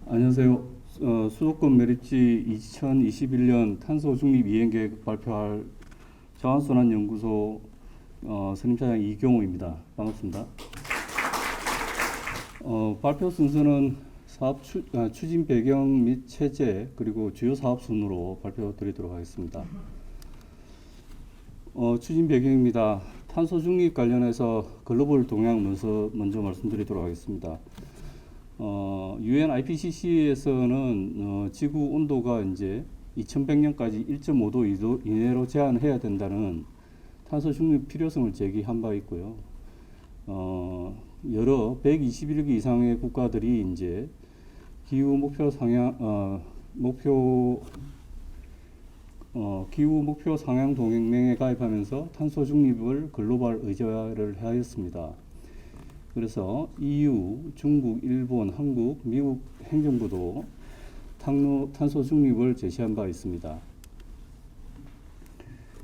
안녕하세요. 수도권 매립지 2021년 탄소 중립 이행 계획 발표할 자원순환연구소 선임차장 이경호입니다. 반갑습니다. 발표 순서는 추진 배경 및 체제 그리고 주요 사업 순으로 발표드리도록 하겠습니다. 추진 배경입니다. 탄소 중립 관련해서 글로벌 동향 먼저 말씀드리도록 하겠습니다. UN IPCC에서는 지구 온도가 이제 2100년까지 1.5도 이내로 제한해야 된다는 탄소 중립 필요성을 제기한 바 있고요. 여러 121개 이상의 국가들이 이제 기후 목표 상향 동맹에 가입하면서 탄소 중립을 글로벌 의제화를 하였습니다. 그래서 EU, 중국, 일본, 한국, 미국 행정부도 탄소 중립을 제시한 바 있습니다.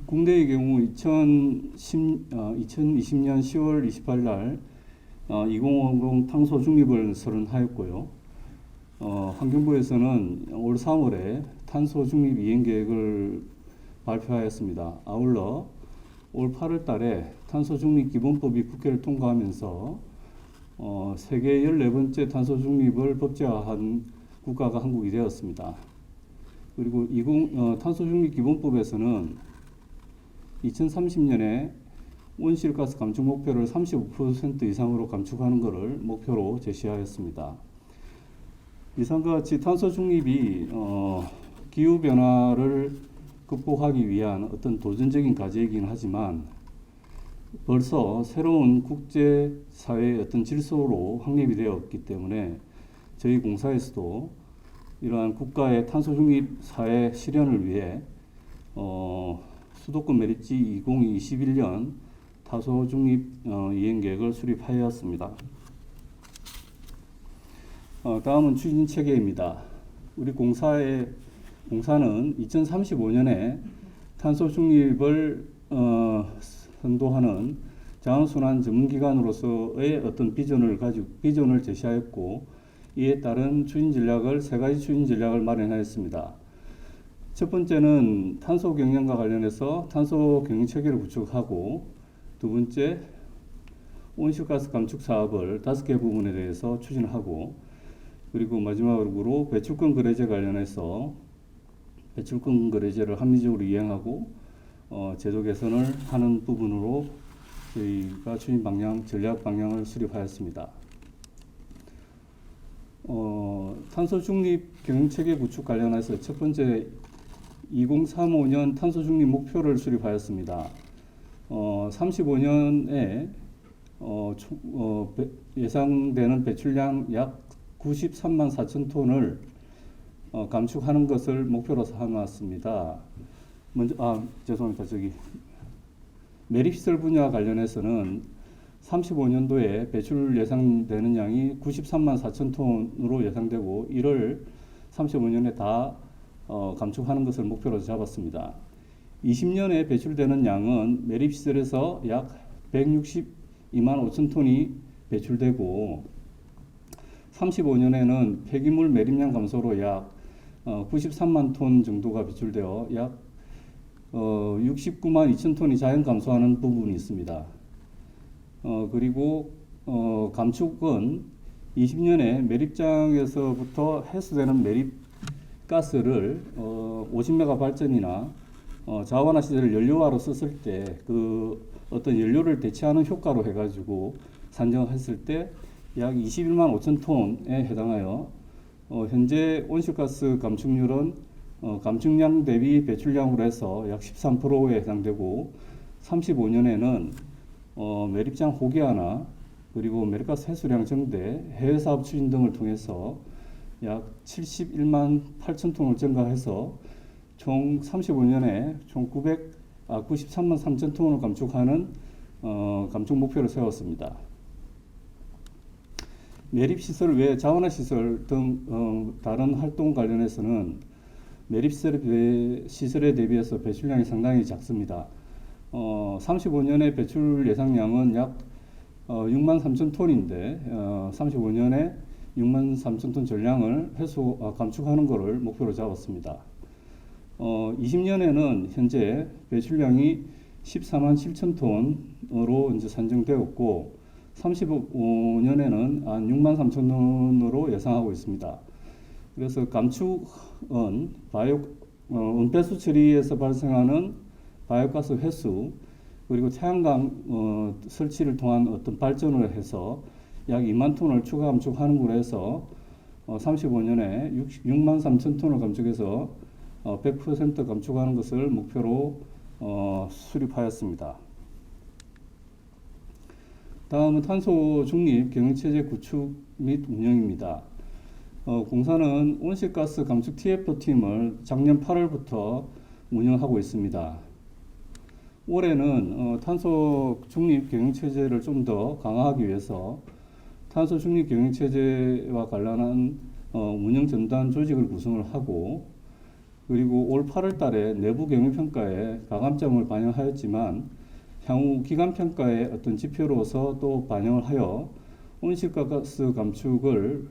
국내의 경우 2020년 10월 28일 날 2050 탄소 중립을 선언하였고요. 환경부에서는 올 3월에 탄소 중립 이행 계획을 발표하였습니다. 아울러 올 8월 달에 탄소 중립 기본법이 국회를 통과하면서 세계 14번째 탄소 중립을 법제화한 국가가 한국이 되었습니다. 그리고 탄소 중립 기본법에서는 2030년에 온실가스 감축 목표를 35% 이상으로 감축하는 것을 목표로 제시하였습니다. 이상과 같이 탄소 중립이 기후 변화를 극복하기 위한 어떤 도전적인 과제이긴 하지만 벌써 새로운 국제사회의 어떤 질서로 확립이 되었기 때문에 저희 공사에서도 이러한 국가의 탄소 중립 사회 실현을 위해 수도권 매립지 2021년 탄소 중립 이행 계획을 수립하였습니다. 다음은 추진 체계입니다. 우리 공사는 2035년에 탄소 중립을 선도하는 자원순환 전문기관으로서의 어떤 비전을 제시하였고, 이에 따른 세 가지 추진 전략을 마련하였습니다. 첫 번째는 탄소 경영과 관련해서 탄소 경영 체계를 구축하고, 두 번째 온실가스 감축 사업을 5개 부분에 대해서 추진하고, 그리고 마지막으로 배출권 거래제 관련해서 배출권 거래제를 합리적으로 이행하고 제도 개선을 하는 부분으로 저희가 추진 전략 방향을 수립하였습니다. 탄소 중립 경영체계 구축 관련해서 첫 번째 2035년 탄소 중립 목표를 수립하였습니다. 35년에 예상되는 배출량 약 93만 4천 톤을 감축하는 것을 목표로 삼았습니다. 죄송합니다. 매립시설 분야 관련해서는 35년도에 배출 예상되는 양이 93만 4천 톤으로 예상되고 이를 35년에 다 감축하는 것을 목표로 잡았습니다. 20년에 배출되는 양은 매립시설에서 약 162만 5천 톤이 배출되고 35년에는 폐기물 매립량 감소로 약 93만 톤 정도가 배출되어 약 69만 2천 톤이 자연 감소하는 부분이 있습니다. 그리고 감축은 20년에 매립장에서부터 해수되는 매립가스를 50메가 발전이나 자원화 시설을 연료화로 썼을 때 그 어떤 연료를 대체하는 효과로 해가지고 산정했을 때 약 21만 5천 톤에 해당하여 현재 온실가스 감축률은 감축량 대비 배출량으로 해서 약 13%에 해당되고 35년에는 매립장 호기화나 그리고 매립가스 해수량 증대, 해외사업 추진 등을 통해서 약 71만 8천 톤을 증가해서 총 35년에 총 93만 3천 톤을 감축하는 감축 목표를 세웠습니다. 매립시설 외 자원화시설 등 다른 활동 관련해서는 매립시설에 대비해서 배출량이 상당히 작습니다. 35년의 배출 예상량은 약 6만 3천 톤인데 35년에 6만 3천 톤 전량을 감축하는 것을 목표로 잡았습니다. 20년에는 현재 배출량이 14만 7천 톤으로 이제 산정되었고 35년에는 한 6만 3천 톤으로 예상하고 있습니다. 그래서 감축은 은폐수 처리에서 발생하는 바이오가스 회수 그리고 태양광 설치를 통한 어떤 발전을 해서 약 2만 톤을 추가 감축하는 걸로 해서 35년에 6만 3천 톤을 감축해서 100% 감축하는 것을 목표로 수립하였습니다. 다음은 탄소 중립 경영체제 구축 및 운영입니다. 공사는 온실가스 감축 TF팀을 작년 8월부터 운영하고 있습니다. 올해는 탄소 중립 경영체제를 좀 더 강화하기 위해서 탄소 중립 경영체제와 관련한 운영 전담 조직을 구성을 하고 그리고 올 8월 달에 내부 경영평가에 가감점을 반영하였지만 향후 기간평가의 어떤 지표로서 또 반영을 하여 온실가스 감축을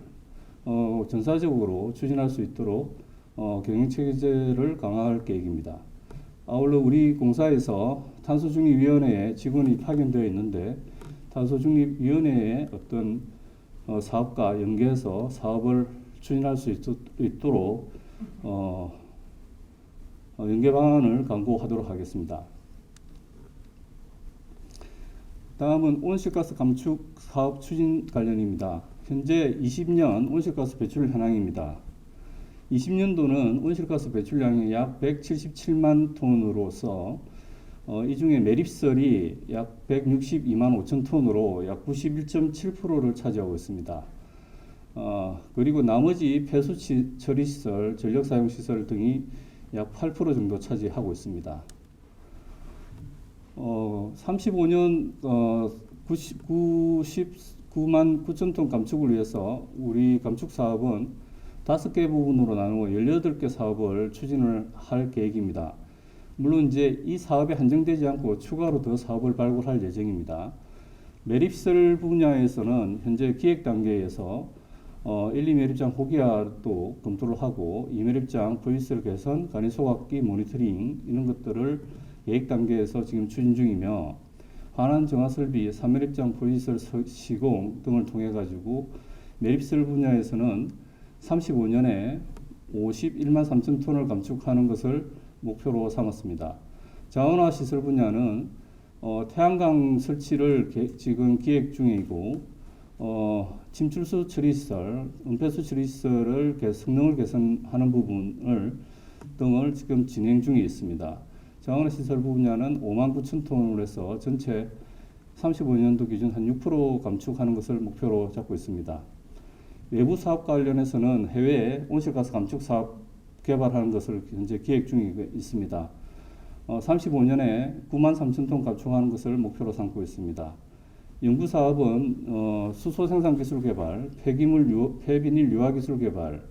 전사적으로 추진할 수 있도록 경영체제를 강화할 계획입니다. 아울러 우리 공사에서 탄소중립위원회에 직원이 파견되어 있는데 탄소중립위원회의 어떤 사업과 연계해서 사업을 추진할 수 있도록 연계 방안을 강구하도록 하겠습니다. 다음은 온실가스 감축 사업 추진 관련입니다. 현재 20년 온실가스 배출 현황입니다. 20년도는 온실가스 배출량이 약 177만 톤으로서 이 중에 매립설이 약 162만 5천 톤으로 약 91.7%를 차지하고 있습니다. 그리고 나머지 폐수 처리시설, 전력사용시설 등이 약 8% 정도 차지하고 있습니다. 35년 99만 9천 톤 감축을 위해서 우리 감축 사업은 5개 부분으로 나누어 18개 사업을 추진을 할 계획입니다. 물론 이제 이 사업에 한정되지 않고 추가로 더 사업을 발굴할 예정입니다. 매립설 분야에서는 현재 기획 단계에서 1, 2매립장 호기화도 검토를 하고 2매립장 VSL 개선, 간이 소각기 모니터링 이런 것들을 계획 단계에서 지금 추진 중이며 환원 정화 설비, 3매립장 VSL 시공 등을 통해 가지고 매립설 분야에서는 35년에 51만 3천 톤을 감축하는 것을 목표로 삼았습니다. 자원화 시설 분야는 태양광 설치를 지금 기획 중이고 침출수 처리시설, 은폐수 처리시설을 성능을 개선하는 부분을 등을 지금 진행 중에 있습니다. 자원화 시설 분야는 5만 9천 톤으로 해서 전체 35년도 기준 한 6% 감축하는 것을 목표로 잡고 있습니다. 외부 사업 관련해서는 해외에 온실가스 감축 사업 개발하는 것을 현재 기획 중에 있습니다. 35년에 9만 3천 톤 감축하는 것을 목표로 삼고 있습니다. 연구 사업은 수소 생산 기술 개발, 폐비닐 유화 기술 개발,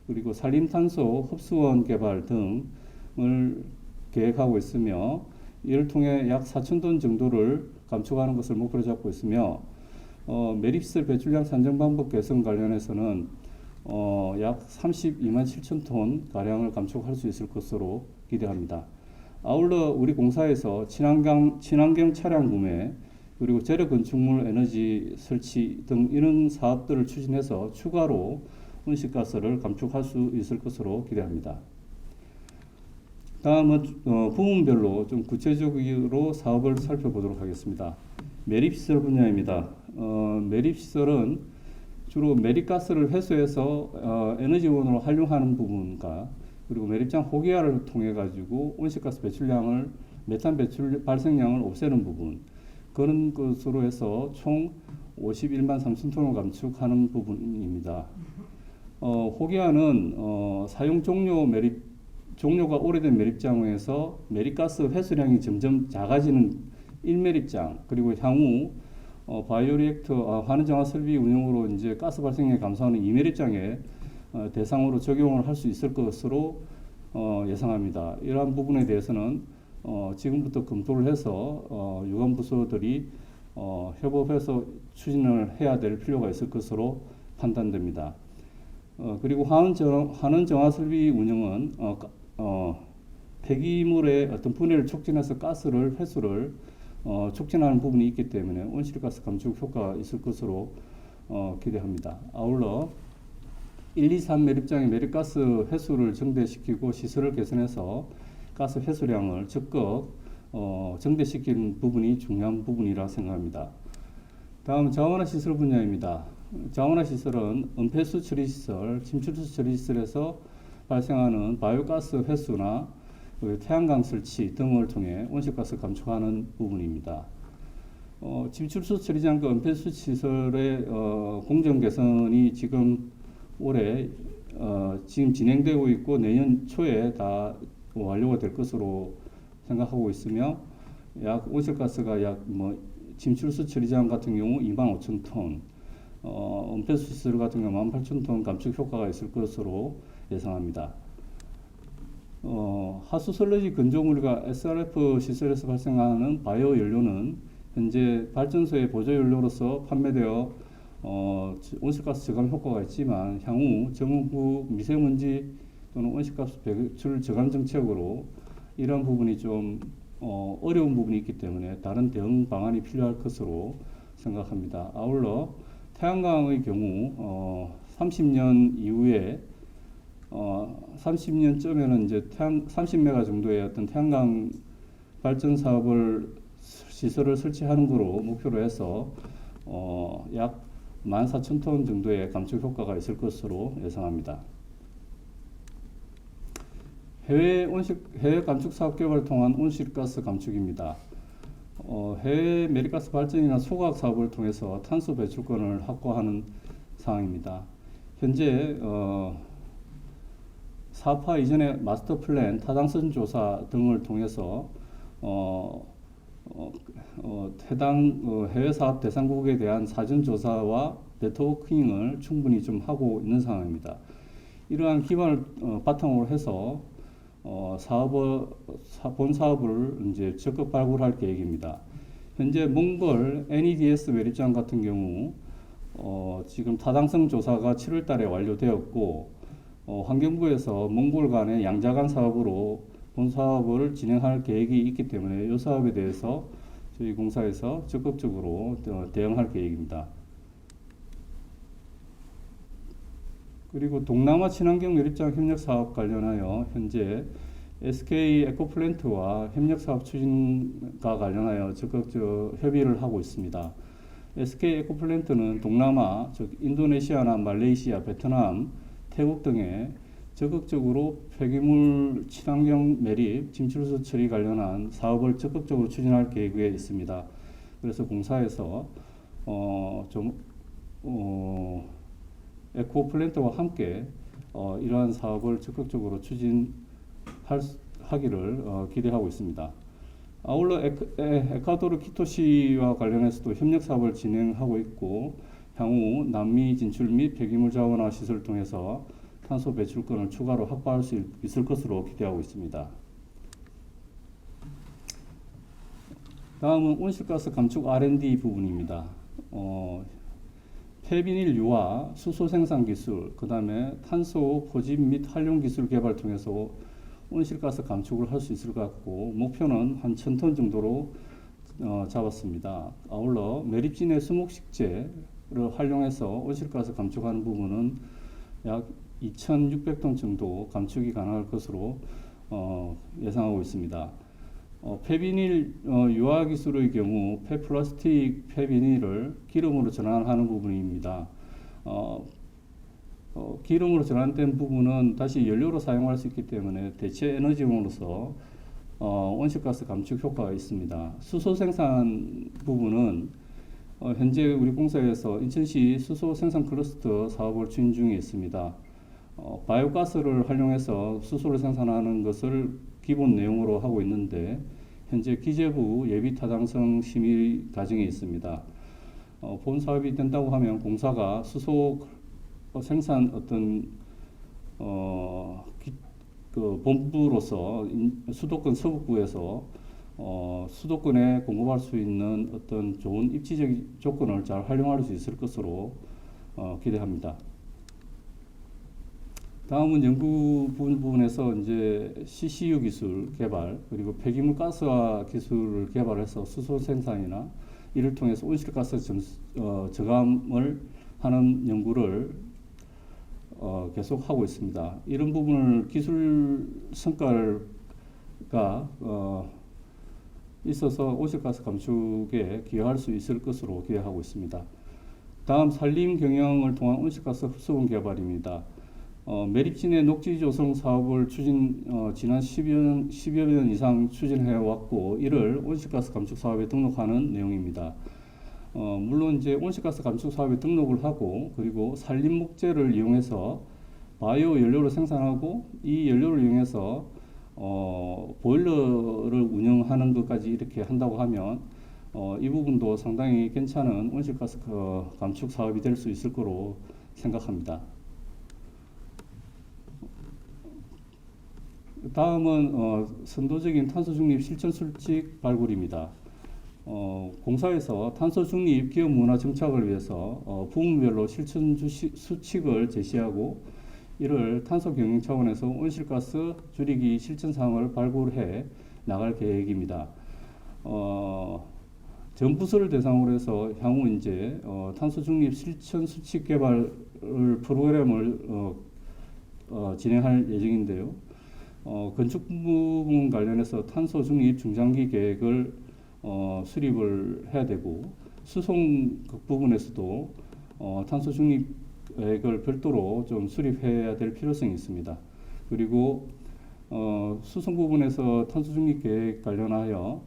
그리고 산림탄소 흡수원 개발 등을 계획하고 있으며 이를 통해 약 4천 톤 정도를 감축하는 것을 목표로 잡고 있으며 매립설 배출량 산정 방법 개선 관련해서는 약 32만 7천 톤 가량을 감축할 수 있을 것으로 기대합니다. 아울러 우리 공사에서 친환경 차량 구매 그리고 재력 건축물 에너지 설치 등 이런 사업들을 추진해서 추가로 온실가스를 감축할 수 있을 것으로 기대합니다. 다음은 부문별로 좀 구체적으로 사업을 살펴보도록 하겠습니다. 매립시설 분야입니다. 매립시설은 주로 매립가스를 회수해서 에너지원으로 활용하는 부분과 그리고 매립장 호기화를 통해 가지고 온실가스 배출량을 메탄 배출 발생량을 없애는 부분 그런 것으로 해서 총 51만 3천 톤을 감축하는 부분입니다. 호기화는 사용 종료가 오래된 매립장에서 매립가스 회수량이 점점 작아지는 1매립장 그리고 향후 바이오리액터 환원정화 설비 운영으로 이제 가스 발생량 감소하는 2매립장에 대상으로 적용을 할 수 있을 것으로 예상합니다. 이러한 부분에 대해서는 지금부터 검토를 해서 유관 부서들이 협업해서 추진을 해야 될 필요가 있을 것으로 판단됩니다. 그리고 환원 정화 설비 운영은 폐기물의 어떤 분해를 촉진해서 가스를 회수를 촉진하는 부분이 있기 때문에 온실가스 감축 효과가 있을 것으로 기대합니다. 아울러 1, 2, 3 매립장의 매립가스 회수를 증대시키고 시설을 개선해서 가스 회수량을 적극 증대시키는 부분이 중요한 부분이라 생각합니다. 다음 자원화 시설 분야입니다. 자원화 시설은 은폐수 처리 시설, 침출수 처리 시설에서 발생하는 바이오가스 회수나 태양광 설치 등을 통해 온실가스 감축하는 부분입니다. 침출수 처리장과 은폐수 시설의 공정 개선이 지금 올해 지금 진행되고 있고 내년 초에 다 완료가 될 것으로 생각하고 있으며 약 온실가스가 침출수 처리장 같은 경우 25,000톤, 은폐수 시설 같은 경우 18,000톤 감축 효과가 있을 것으로 예상합니다. 하수 슬러지 건조물과 SRF 시설에서 발생하는 바이오 연료는 현재 발전소의 보조 연료로서 판매되어 온실가스 저감 효과가 있지만 향후 정부 미세먼지 또는 온실가스 배출 저감 정책으로 이런 부분이 좀 어려운 부분이 있기 때문에 다른 대응 방안이 필요할 것으로 생각합니다. 아울러 태양광의 경우 30년 이후에 30년쯤에는 이제 30메가 정도의 어떤 태양광 발전 사업을 시설을 설치하는 거로 목표로 해서 약 14,000톤 정도의 감축 효과가 있을 것으로 예상합니다. 해외 감축 사업 개발을 통한 온실가스 감축입니다. 해외 매립가스 발전이나 소각 사업을 통해서 탄소 배출권을 확보하는 사항입니다. 현재 사업화 이전의 마스터 플랜, 타당성 조사 등을 통해서 해당 해외 사업 대상국에 대한 사전 조사와 네트워킹을 충분히 좀 하고 있는 상황입니다. 이러한 기반을 바탕으로 해서 본 사업을 이제 적극 발굴할 계획입니다. 현재 몽골 NEDS 매립장 같은 경우 지금 타당성 조사가 7월 달에 완료되었고 환경부에서 몽골 간의 양자간 사업으로 본 사업을 진행할 계획이 있기 때문에 이 사업에 대해서 저희 공사에서 적극적으로 대응할 계획입니다. 그리고 동남아 친환경 매립장 협력 사업 관련하여 현재 SK 에코플랜트와 협력 사업 추진과 관련하여 적극적 협의를 하고 있습니다. SK 에코플랜트는 동남아, 즉 인도네시아나 말레이시아, 베트남, 태국 등에 적극적으로 폐기물 친환경 매립, 침출수 처리 관련한 사업을 적극적으로 추진할 계획에 있습니다. 그래서 공사에서 에코플랜트와 함께 이러한 사업을 적극적으로 추진하기를 기대하고 있습니다. 아울러 에콰도르 키토시와 관련해서도 협력 사업을 진행하고 있고 향후 남미 진출 및 폐기물 자원화 시설을 통해서 탄소 배출권을 추가로 확보할 수 있을 것으로 기대하고 있습니다. 다음은 온실가스 감축 R&D 부분입니다. 폐비닐 유화, 수소 생산 기술, 그 다음에 탄소 포집 및 활용 기술 개발 통해서 온실가스 감축을 할 수 있을 것 같고 목표는 한 1,000톤 정도로 잡았습니다. 아울러 매립진의 수목식재를 활용해서 온실가스 감축하는 부분은 약 2,600톤 정도 감축이 가능할 것으로 예상하고 있습니다. 폐비닐 유화 기술의 경우 폐플라스틱 폐비닐을 기름으로 전환하는 부분입니다. 기름으로 전환된 부분은 다시 연료로 사용할 수 있기 때문에 대체 에너지원으로서 온실가스 감축 효과가 있습니다. 수소 생산 부분은 현재 우리 공사에서 인천시 수소 생산 클러스터 사업을 추진 중에 있습니다. 바이오가스를 활용해서 수소를 생산하는 것을 기본 내용으로 하고 있는데 현재 기재부 예비 타당성 심의 과정에 있습니다. 본 사업이 된다고 하면 공사가 수소 생산 그 본부로서 수도권 서북부에서 수도권에 공급할 수 있는 어떤 좋은 입지적 조건을 잘 활용할 수 있을 것으로 기대합니다. 다음은 연구 부분에서 이제 CCU 기술 개발, 그리고 폐기물 가스화 기술을 개발해서 수소 생산이나 이를 통해서 온실가스 저감을 하는 연구를 계속 하고 있습니다. 이런 부분을 기술 성과가 있어서 온실가스 감축에 기여할 수 있을 것으로 기대하고 있습니다. 다음 산림 경영을 통한 온실가스 흡수원 개발입니다. 매립진의 녹지 조성 사업을 지난 10여 년 이상 추진해 왔고, 이를 온실가스 감축 사업에 등록하는 내용입니다. 물론 이제 온실가스 감축 사업에 등록을 하고, 그리고 산림 목재를 이용해서 바이오 연료를 생산하고, 이 연료를 이용해서 보일러를 운영하는 것까지 이렇게 한다고 하면 이 부분도 상당히 괜찮은 온실가스 감축 사업이 될 수 있을 거로 생각합니다. 다음은 선도적인 탄소 중립 실천 수칙 발굴입니다. 공사에서 탄소 중립 기업 문화 정착을 위해서 부문별로 실천 수칙을 제시하고, 이를 탄소 경영 차원에서 온실가스 줄이기 실천 사항을 발굴해 나갈 계획입니다. 전 부서를 대상으로 해서 향후 이제 탄소 중립 실천 수칙 개발 프로그램을 진행할 예정인데요. 건축 부분 관련해서 탄소 중립 중장기 계획을 수립을 해야 되고, 수송 부분에서도 탄소 중립 계획을 별도로 좀 수립해야 될 필요성이 있습니다. 그리고 수송 부분에서 탄소 중립 계획 관련하여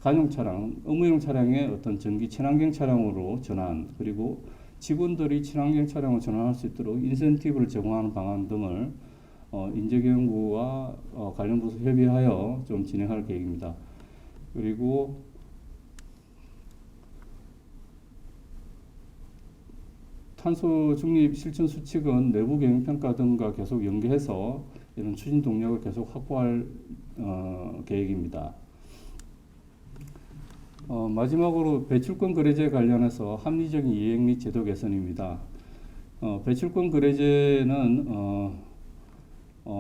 가용 차량, 의무용 차량의 어떤 전기 친환경 차량으로 전환, 그리고 직원들이 친환경 차량으로 전환할 수 있도록 인센티브를 제공하는 방안 등을 인재경영부와 관련 부서 협의하여 좀 진행할 계획입니다. 그리고 탄소 중립 실천 수칙은 내부 경영 평가 등과 계속 연계해서 이런 추진 동력을 계속 확보할 계획입니다. 마지막으로 배출권 거래제 관련해서 합리적인 이행 및 제도 개선입니다. 배출권 거래제는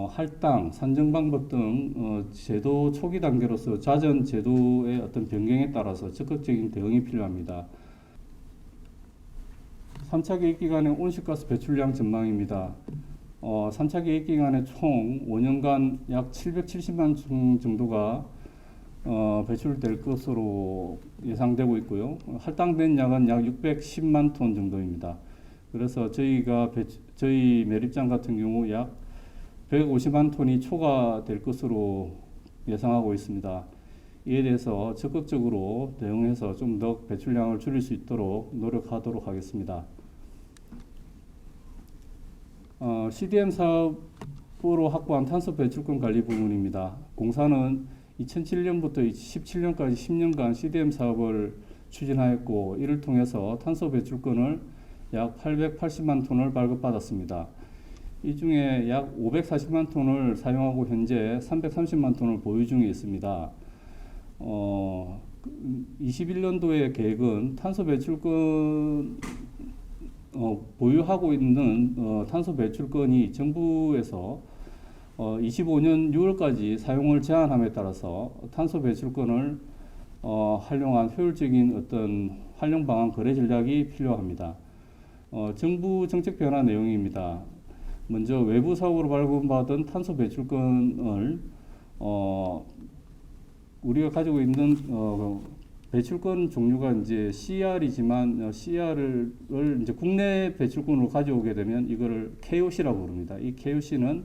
할당, 산정 방법 등 제도 초기 단계로서 자전 제도의 어떤 변경에 따라서 적극적인 대응이 필요합니다. 3차 계획기간의 온실가스 배출량 전망입니다. 3차 계획기간에 총 5년간 약 770만 톤 정도가 배출될 것으로 예상되고 있고요. 할당된 양은 약 610만 톤 정도입니다. 그래서 저희 매립장 같은 경우 약 150만 톤이 초과될 것으로 예상하고 있습니다. 이에 대해서 적극적으로 대응해서 좀 더 배출량을 줄일 수 있도록 노력하도록 하겠습니다. CDM 사업으로 확보한 탄소 배출권 관리 부분입니다. 공사는 2007년부터 2017년까지 10년간 CDM 사업을 추진하였고, 이를 통해서 탄소 배출권을 약 880만 톤을 발급받았습니다. 이 중에 약 540만 톤을 사용하고 현재 330만 톤을 보유 중에 있습니다. 21년도의 계획은 탄소 배출권 보유하고 있는 탄소 배출권이 정부에서 25년 6월까지 사용을 제한함에 따라서 탄소 배출권을 활용한 효율적인 어떤 활용 방안 거래 전략이 필요합니다. 정부 정책 변화 내용입니다. 먼저 외부 사업으로 발급받은 탄소 배출권을 우리가 가지고 있는 배출권 종류가 이제 CR이지만 CR을 이제 국내 배출권으로 가져오게 되면 이거를 KOC라고 부릅니다. 이 KOC는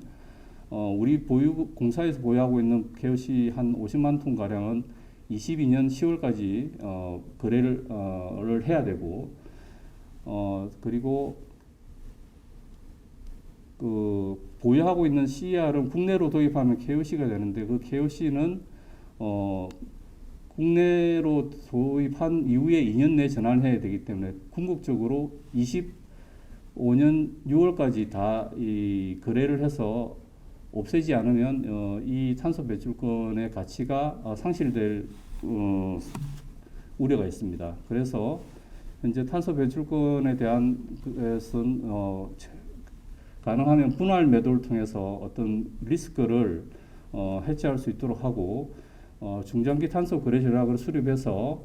우리 공사에서 보유하고 있는 KOC 한 50만 톤 가량은 22년 10월까지 거래를 해야 되고, 그리고 보유하고 있는 CR은 국내로 도입하면 KOC가 되는데, 그 KOC는 국내로 도입한 이후에 2년 내에 전환해야 되기 때문에 궁극적으로 25년 6월까지 다 이 거래를 해서 없애지 않으면 이 탄소 배출권의 가치가 상실될 우려가 있습니다. 그래서 현재 탄소 배출권에 대한 것은 가능하면 분할 매도를 통해서 어떤 리스크를 해지할 수 있도록 하고 중장기 탄소 거래 전략을 수립해서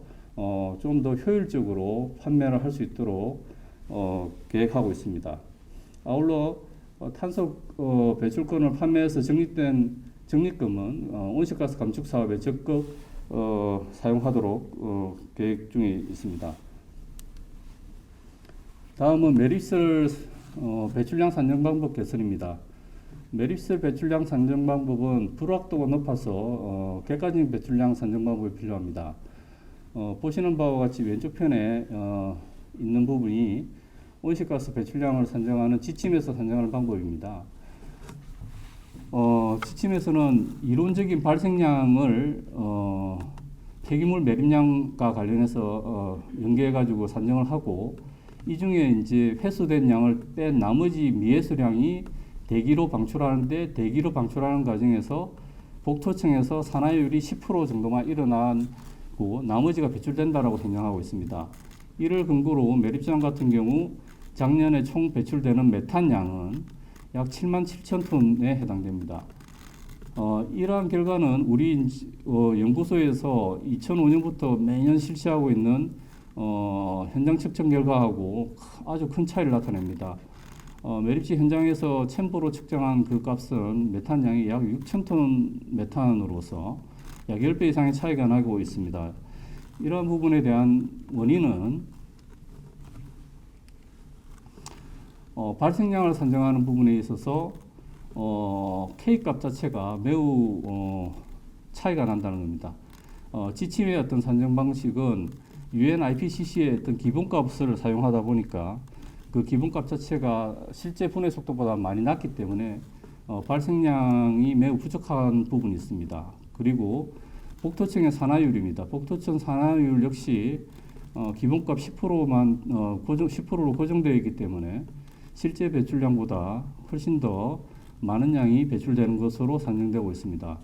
좀 더 효율적으로 판매를 할 수 있도록 계획하고 있습니다. 아울러 탄소 배출권을 판매해서 적립된 적립금은 온실가스 감축 사업에 적극 사용하도록 계획 중에 있습니다. 다음은 매립설 배출량 산정 방법 개선입니다. 매립설 배출량 산정 방법은 불확도가 높아서 객관적인 배출량 산정 방법이 필요합니다. 보시는 바와 같이 왼쪽 편에 있는 부분이 온실가스 배출량을 산정하는 지침에서 산정하는 방법입니다. 지침에서는 이론적인 발생량을 폐기물 매립량과 관련해서 연계해 가지고 산정을 하고, 이 중에 이제 회수된 양을 뺀 나머지 미회수량이 대기로 방출하는데, 대기로 방출하는 과정에서 복토층에서 산화율이 10% 정도만 일어나고 나머지가 배출된다라고 생각하고 있습니다. 이를 근거로 매립장 같은 경우 작년에 총 배출되는 메탄 양은 약 7만 7천 톤에 해당됩니다. 이러한 결과는 우리 연구소에서 2005년부터 매년 실시하고 있는 현장 측정 결과하고 아주 큰 차이를 나타냅니다. 매립지 현장에서 챔버로 측정한 그 값은 메탄량이 약 6천 톤 메탄으로서 약 10배 이상의 차이가 나고 있습니다. 이러한 부분에 대한 원인은 발생량을 산정하는 부분에 있어서 K값 자체가 매우 차이가 난다는 겁니다. 지침의 어떤 산정 방식은 UN IPCC의 어떤 기본값을 사용하다 보니까 그 기본값 자체가 실제 분해 속도보다 많이 낮기 때문에 발생량이 매우 부족한 부분이 있습니다. 그리고 복토층의 산화율입니다. 복토층 산화율 역시 기본값 10%만 10%로 고정되어 있기 때문에 실제 배출량보다 훨씬 더 많은 양이 배출되는 것으로 산정되고 있습니다.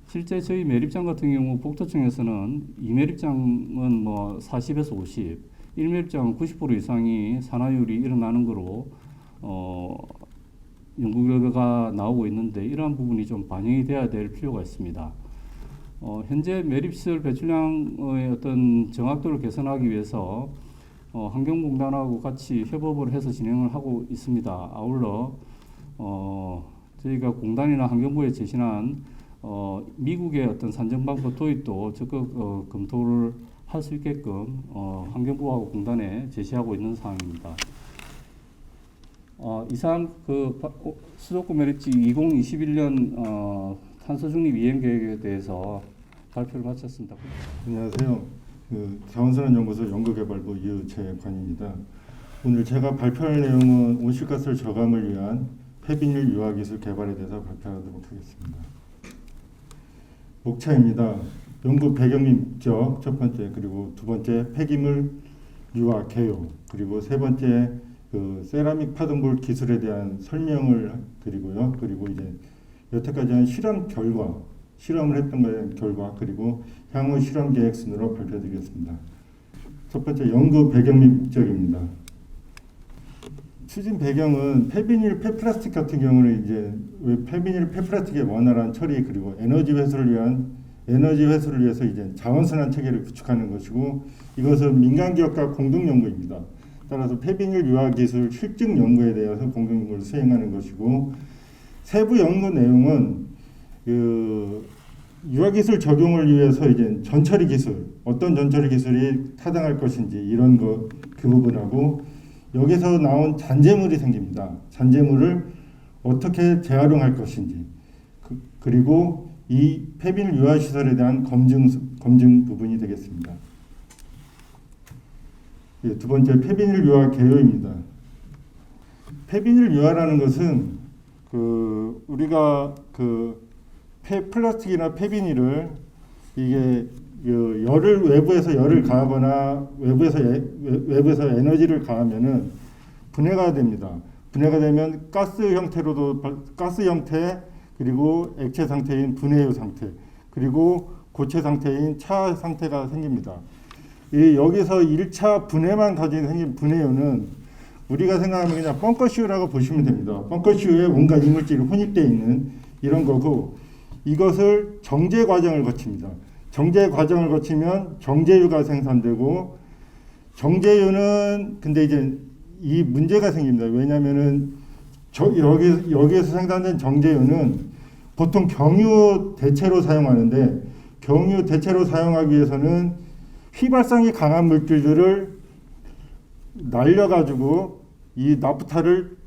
실제 저희 매립장 같은 경우 복토층에서는 2매립장은 40에서 50, 1매립장은 90% 이상이 산화율이 일어나는 거로 연구 결과가 나오고 있는데, 이러한 부분이 좀 반영이 돼야 될 필요가 있습니다. 현재 매립시설 배출량의 어떤 정확도를 개선하기 위해서 환경공단하고 같이 협업을 해서 진행을 하고 있습니다. 아울러 저희가 공단이나 환경부에 제시한 미국의 어떤 산정 방법 도입도 적극 검토를 할 수 있게끔 환경부하고 공단에 제시하고 있는 상황입니다. 이상 수도권 매립지 2021년 탄소 중립 이행 계획에 대해서 발표를 마쳤습니다. 안녕하세요. 자원순환연구소 연구개발부 이우채관입니다. 오늘 제가 발표할 내용은 온실가스 저감을 위한 폐비닐 유화 기술 개발에 대해서 발표하도록 하겠습니다. 목차입니다. 연구 배경 및 목적 첫 번째, 그리고 두 번째 폐기물 유화 개요, 그리고 세 번째 세라믹 파동볼 기술에 대한 설명을 드리고요. 그리고 이제 여태까지 한 실험 결과, 실험을 했던 거의 결과, 그리고 향후 실험 계획 순으로 발표드리겠습니다. 첫 번째 연구 배경 및 목적입니다. 추진 배경은 폐비닐 폐플라스틱 같은 경우는 이제 폐비닐 폐플라스틱의 원활한 처리, 그리고 에너지 회수를 위해서 이제 자원순환 체계를 구축하는 것이고, 이것은 민간 기업과 공동 연구입니다. 따라서 폐비닐 유화 기술 실증 연구에 대해서 공동 연구를 수행하는 것이고, 세부 연구 내용은 유화 기술 적용을 위해서 이제 전처리 기술, 어떤 전처리 기술이 타당할 것인지 이런 그 부분하고, 여기서 나온 잔재물이 생깁니다. 잔재물을 어떻게 재활용할 것인지, 그리고 이 폐비닐 유화 시설에 대한 검증 부분이 되겠습니다. 두 번째 폐비닐 유화 개요입니다. 폐비닐 유화라는 것은 우리가 플라스틱이나 폐비닐을 이게 외부에서 열을 가하거나 외부에서 에너지를 가하면은 분해가 됩니다. 분해가 되면 가스 형태, 그리고 액체 상태인 분해유 상태, 그리고 고체 상태인 차 상태가 생깁니다. 여기서 1차 분해만 가진 생긴 분해유는 우리가 생각하면 그냥 벙커시유라고 보시면 됩니다. 벙커시유에 온갖 이물질이 혼입되어 있는 이런 거고, 이것을 정제 과정을 거칩니다. 정제 과정을 거치면 정제유가 생산되고, 정제유는 근데 이제 이 문제가 생깁니다. 왜냐하면은 여기에서 생산된 정제유는 보통 경유 대체로 사용하는데, 경유 대체로 사용하기 위해서는 휘발성이 강한 물질들을 날려가지고 이 나프타를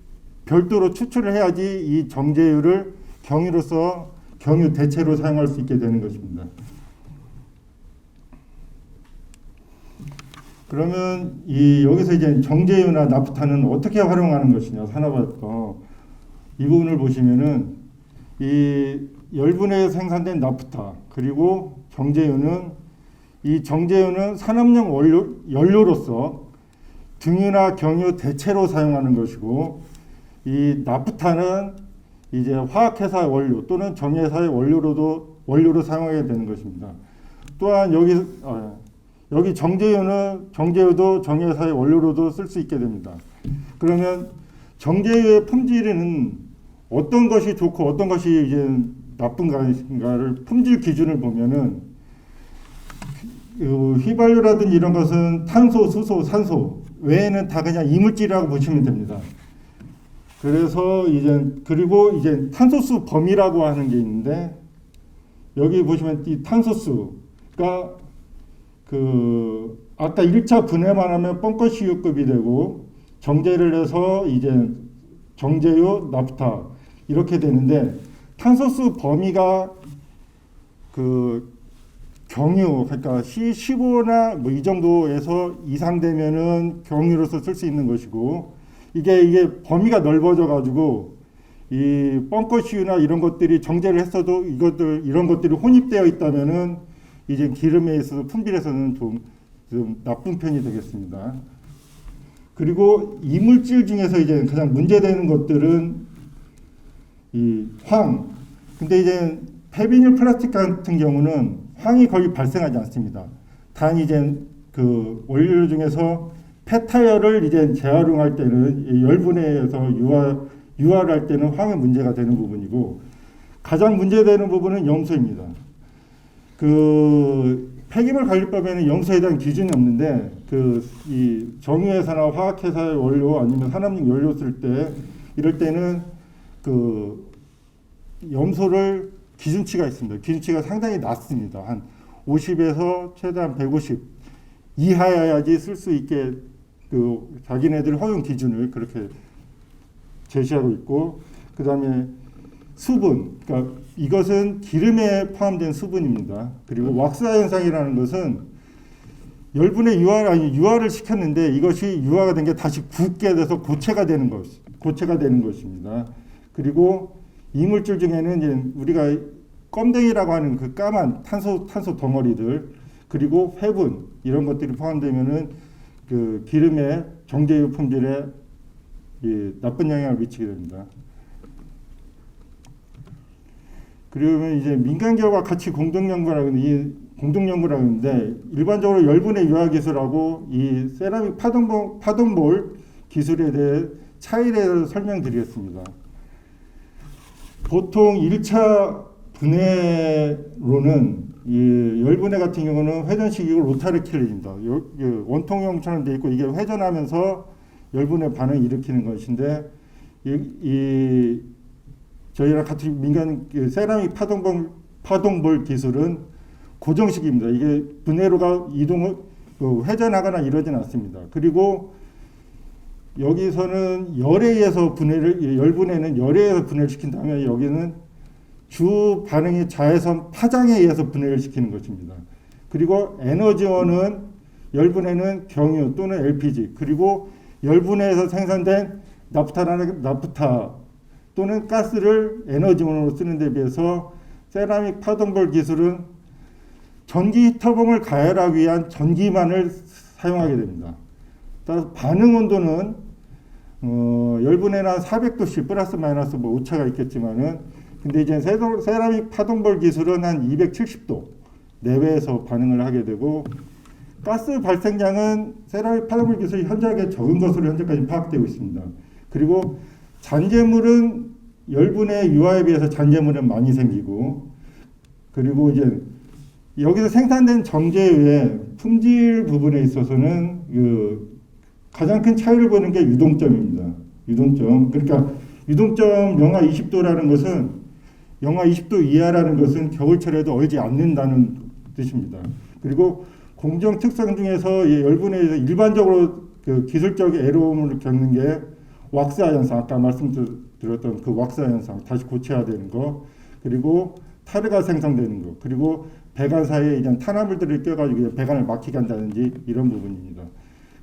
별도로 추출을 해야지 이 정제유를 경유로서 경유 대체로 사용할 수 있게 되는 것입니다. 그러면 여기서 이제 정제유나 나프타는 어떻게 활용하는 것이냐, 산업에서 이 부분을 보시면은 이 열분해에서 생산된 나프타 그리고 정제유는, 이 정제유는 산업용 연료로서 등유나 경유 대체로 사용하는 것이고, 이 나프타는 이제 화학회사 원료 또는 정유회사의 원료로 사용하게 되는 것입니다. 또한 여기 정제유도 정유회사의 원료로도 쓸 수 있게 됩니다. 그러면 정제유의 품질은 어떤 것이 좋고 어떤 것이 이제 나쁜가를 품질 기준을 보면은, 휘발유라든지 이런 것은 탄소, 수소, 산소 외에는 다 그냥 이물질이라고 보시면 됩니다. 그래서 그리고 이제 탄소수 범위라고 하는 게 있는데, 여기 보시면 이 탄소수가 아까 1차 분해만 하면 벙커시유급이 되고, 정제를 해서 이제 정제유, 나프타 이렇게 되는데, 탄소수 범위가 경유, 그러니까 C15나 뭐 이 정도에서 이상 되면은 경유로서 쓸 수 있는 것이고, 이게 범위가 넓어져 가지고 이 벙커시유나 이런 것들이 정제를 했어도 이런 것들이 혼입되어 있다면은 이제 기름에 있어서 품질에서는 좀 나쁜 편이 되겠습니다. 그리고 이물질 중에서 이제 가장 문제되는 것들은 이 황. 근데 이제 폐비닐 플라스틱 같은 경우는 황이 거의 발생하지 않습니다. 단 이제 원료 중에서 폐타열을 이제 재활용할 때는 열분해에서 유화를 할 때는 황의 문제가 되는 부분이고, 가장 문제되는 부분은 염소입니다. 폐기물 관리법에는 염소에 대한 기준이 없는데, 이 정유회사나 화학회사의 원료 아니면 산업용 연료 쓸 때, 이럴 때는 염소를 기준치가 있습니다. 기준치가 상당히 낮습니다. 한 50에서 최대한 150 이하여야지 쓸 수 있게 자기네들 허용 기준을 그렇게 제시하고 있고, 그 다음에 수분, 그러니까 이것은 기름에 포함된 수분입니다. 그리고 왁스화 현상이라는 것은 열분의 유화를 시켰는데 이것이 유화가 된 게 다시 굳게 돼서 고체가 되는 것입니다. 그리고 이물질 중에는 이제 우리가 껌댕이라고 하는 까만 탄소 덩어리들, 그리고 회분 이런 것들이 포함되면은 기름의 정제유 품질에 나쁜 영향을 미치게 됩니다. 그러면 이제 민간기업과 같이 공동연구라고 하는데, 일반적으로 열분해 유화 기술하고 이 세라믹 파동볼 기술에 대해 차이에 대해서 설명드리겠습니다. 보통 1차 분해로는 이 열분해 같은 경우는 회전식이고 로타리 킬링입니다. 원통형처럼 되어 있고, 이게 회전하면서 열분해 반응을 일으키는 것인데, 저희랑 같이 민간 세라믹 파동볼 기술은 고정식입니다. 이게 분해로가 회전하거나 이러진 않습니다. 그리고 여기서는 열분해는 열에 의해서 분해를 시킨다면, 여기는 주 반응이 자외선 파장에 의해서 분해를 시키는 것입니다. 그리고 에너지원은 열분해는 경유 또는 LPG, 그리고 열분해에서 생산된 나프타 또는 가스를 에너지원으로 쓰는 데 비해서 세라믹 파동볼 기술은 전기 히터봉을 가열하기 위한 전기만을 사용하게 됩니다. 따라서 반응 온도는 열분해는 한 400도씨 플러스 마이너스 뭐 오차가 있겠지만은, 근데 이제 세라믹 파동볼 기술은 한 270도 내외에서 반응을 하게 되고, 가스 발생량은 세라믹 파동물 기술이 현저하게 적은 것으로 현재까지 파악되고 있습니다. 그리고 잔재물은 열분의 유화에 비해서 잔재물은 많이 생기고, 그리고 이제 여기서 생산된 정제의 품질 부분에 있어서는 가장 큰 차이를 보는 게 유동점입니다. 유동점. 그러니까 유동점 영하 20도라는 것은, 영하 20도 이하라는 것은 겨울철에도 얼지 않는다는 뜻입니다. 그리고 공정 특성 중에서 열분에 의해서 일반적으로 기술적 애로움을 겪는 게 왁스화 현상, 아까 말씀드렸던 그 왁스화 현상, 다시 고쳐야 되는 거, 그리고 타르가 생성되는 거, 그리고 배관 사이에 이제 탄화물들을 껴가지고 배관을 막히게 한다든지 이런 부분입니다.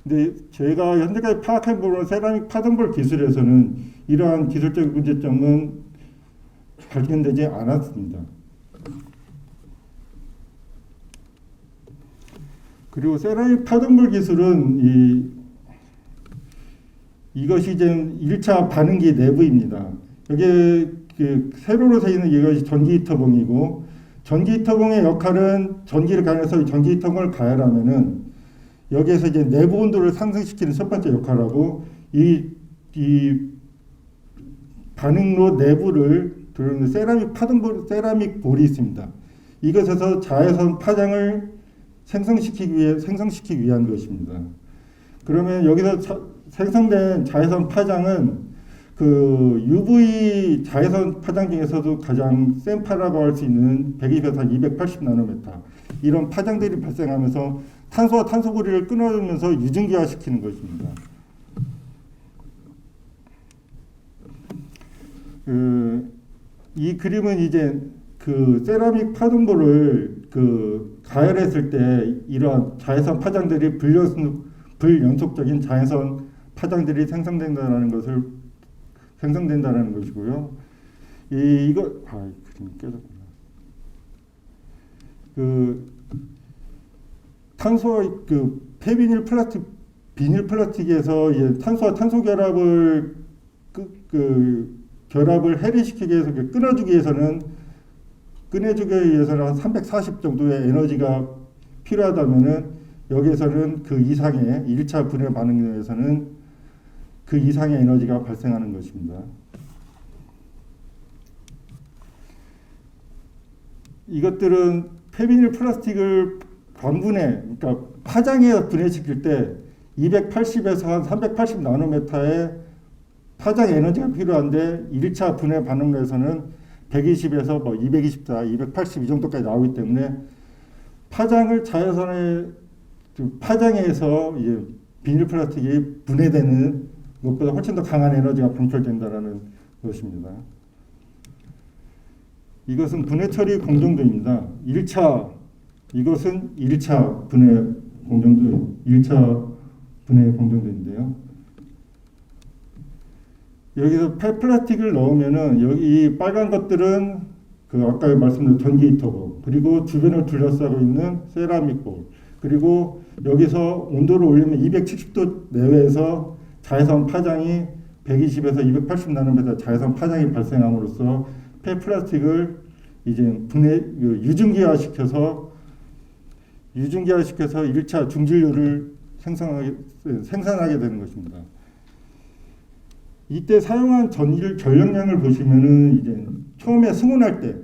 근데 저희가 현재까지 파악해 보는 세라믹 파동볼 기술에서는 이러한 기술적 문제점은 발견되지 않았습니다. 그리고 세라믹 파동볼 기술은 이것이 이제 1차 반응기 내부입니다. 여기에 세로로 서 있는 이것이 전기 히터봉이고, 전기 히터봉의 역할은 전기를 가해서 전기 히터봉을 가열하면은 여기에서 이제 내부 온도를 상승시키는 첫 번째 역할하고, 이 반응로 내부를 들어오는 세라믹 볼이 있습니다. 이것에서 자외선 파장을 생성시키기 위한 것입니다. 그러면 여기서 생성된 자외선 파장은 UV 자외선 파장 중에서도 가장 센 파라고 할 수 있는 120에서 280 나노메타, 이런 파장들이 발생하면서 탄소와 탄소 고리를 끊어주면서 유증기화 시키는 것입니다. 이 그림은 이제 세라믹 파동볼을 가열했을 때 이러한 자외선 파장들이 불연속적인 자외선 파장들이 생성된다는 것이고요. 그림이 깨졌구나. 폐비닐 비닐 플라스틱에서 탄소와 탄소 결합을 결합을 해리시키기 위해서 끊어주기 위해서는 한 340 정도의 에너지가 필요하다면은 여기에서는 그 이상의 1차 분해 반응에서는 그 이상의 에너지가 발생하는 것입니다. 이것들은 폐비닐 플라스틱을 반분해, 그러니까 파장에 분해시킬 때 280에서 한 380 나노메타의 파장 에너지가 필요한데 1차 분해 반응에서는 120에서 224, 280 이 정도까지 나오기 때문에 파장을 자외선의 파장에서 비닐 플라스틱이 분해되는 것보다 훨씬 더 강한 에너지가 방출된다는 것입니다. 이것은 분해 처리 공정도입니다. 이것은 1차 분해 공정도인데요. 여기서 폐플라스틱을 넣으면은 여기 빨간 것들은 아까 말씀드린 전기 히터고, 그리고 주변을 둘러싸고 있는 세라믹 볼, 그리고 여기서 온도를 올리면 270도 내외에서 자외선 파장이 120에서 280 나노메타 자외선 파장이 발생함으로써 폐플라스틱을 이제 유증기화시켜서 1차 중진료를 생산하게 되는 것입니다. 이때 사용한 전력량을 보시면은 이제 처음에 승운할 때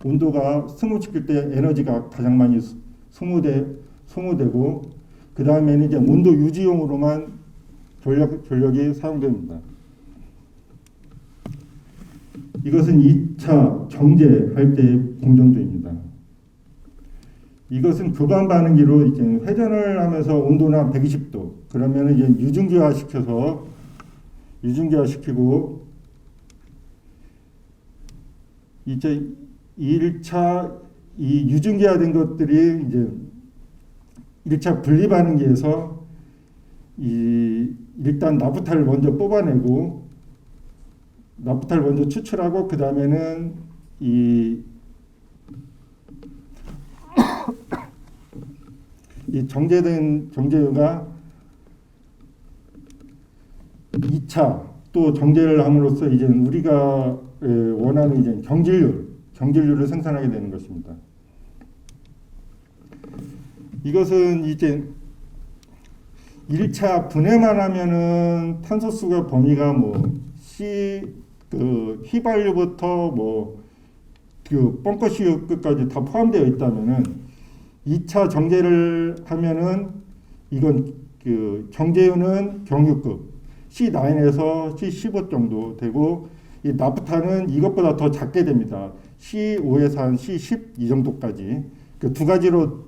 온도가 승운시킬 때 에너지가 가장 많이 소모되고, 그 다음에는 이제 온도 유지용으로만 전력이 사용됩니다. 이것은 2차 정제할 때의 공정도입니다. 이것은 교반 반응기로 이제 회전을 하면서 온도는 120도, 그러면 이제 유증기화시키고 이제 1차 이 유증기화된 것들이 이제 1차 분리 반응기에서 일단 나프탈을 먼저 뽑아내고, 나프탈을 먼저 추출하고, 그 다음에는 이 정제된 정제유가 2차 또 정제를 함으로써 이제 우리가 원하는 이제 경질유를 생산하게 되는 것입니다. 이것은 이제 1차 분해만 하면은 탄소수가 범위가 뭐 휘발유부터 뭐 그 벙커CU 끝까지 다 포함되어 있다면은 2차 정제를 하면은 이건 그 정제유는 경유급 C9에서 C15 정도 되고 이 나프타는 이것보다 더 작게 됩니다. C5에서 한 C10 이 정도까지 그 두 가지로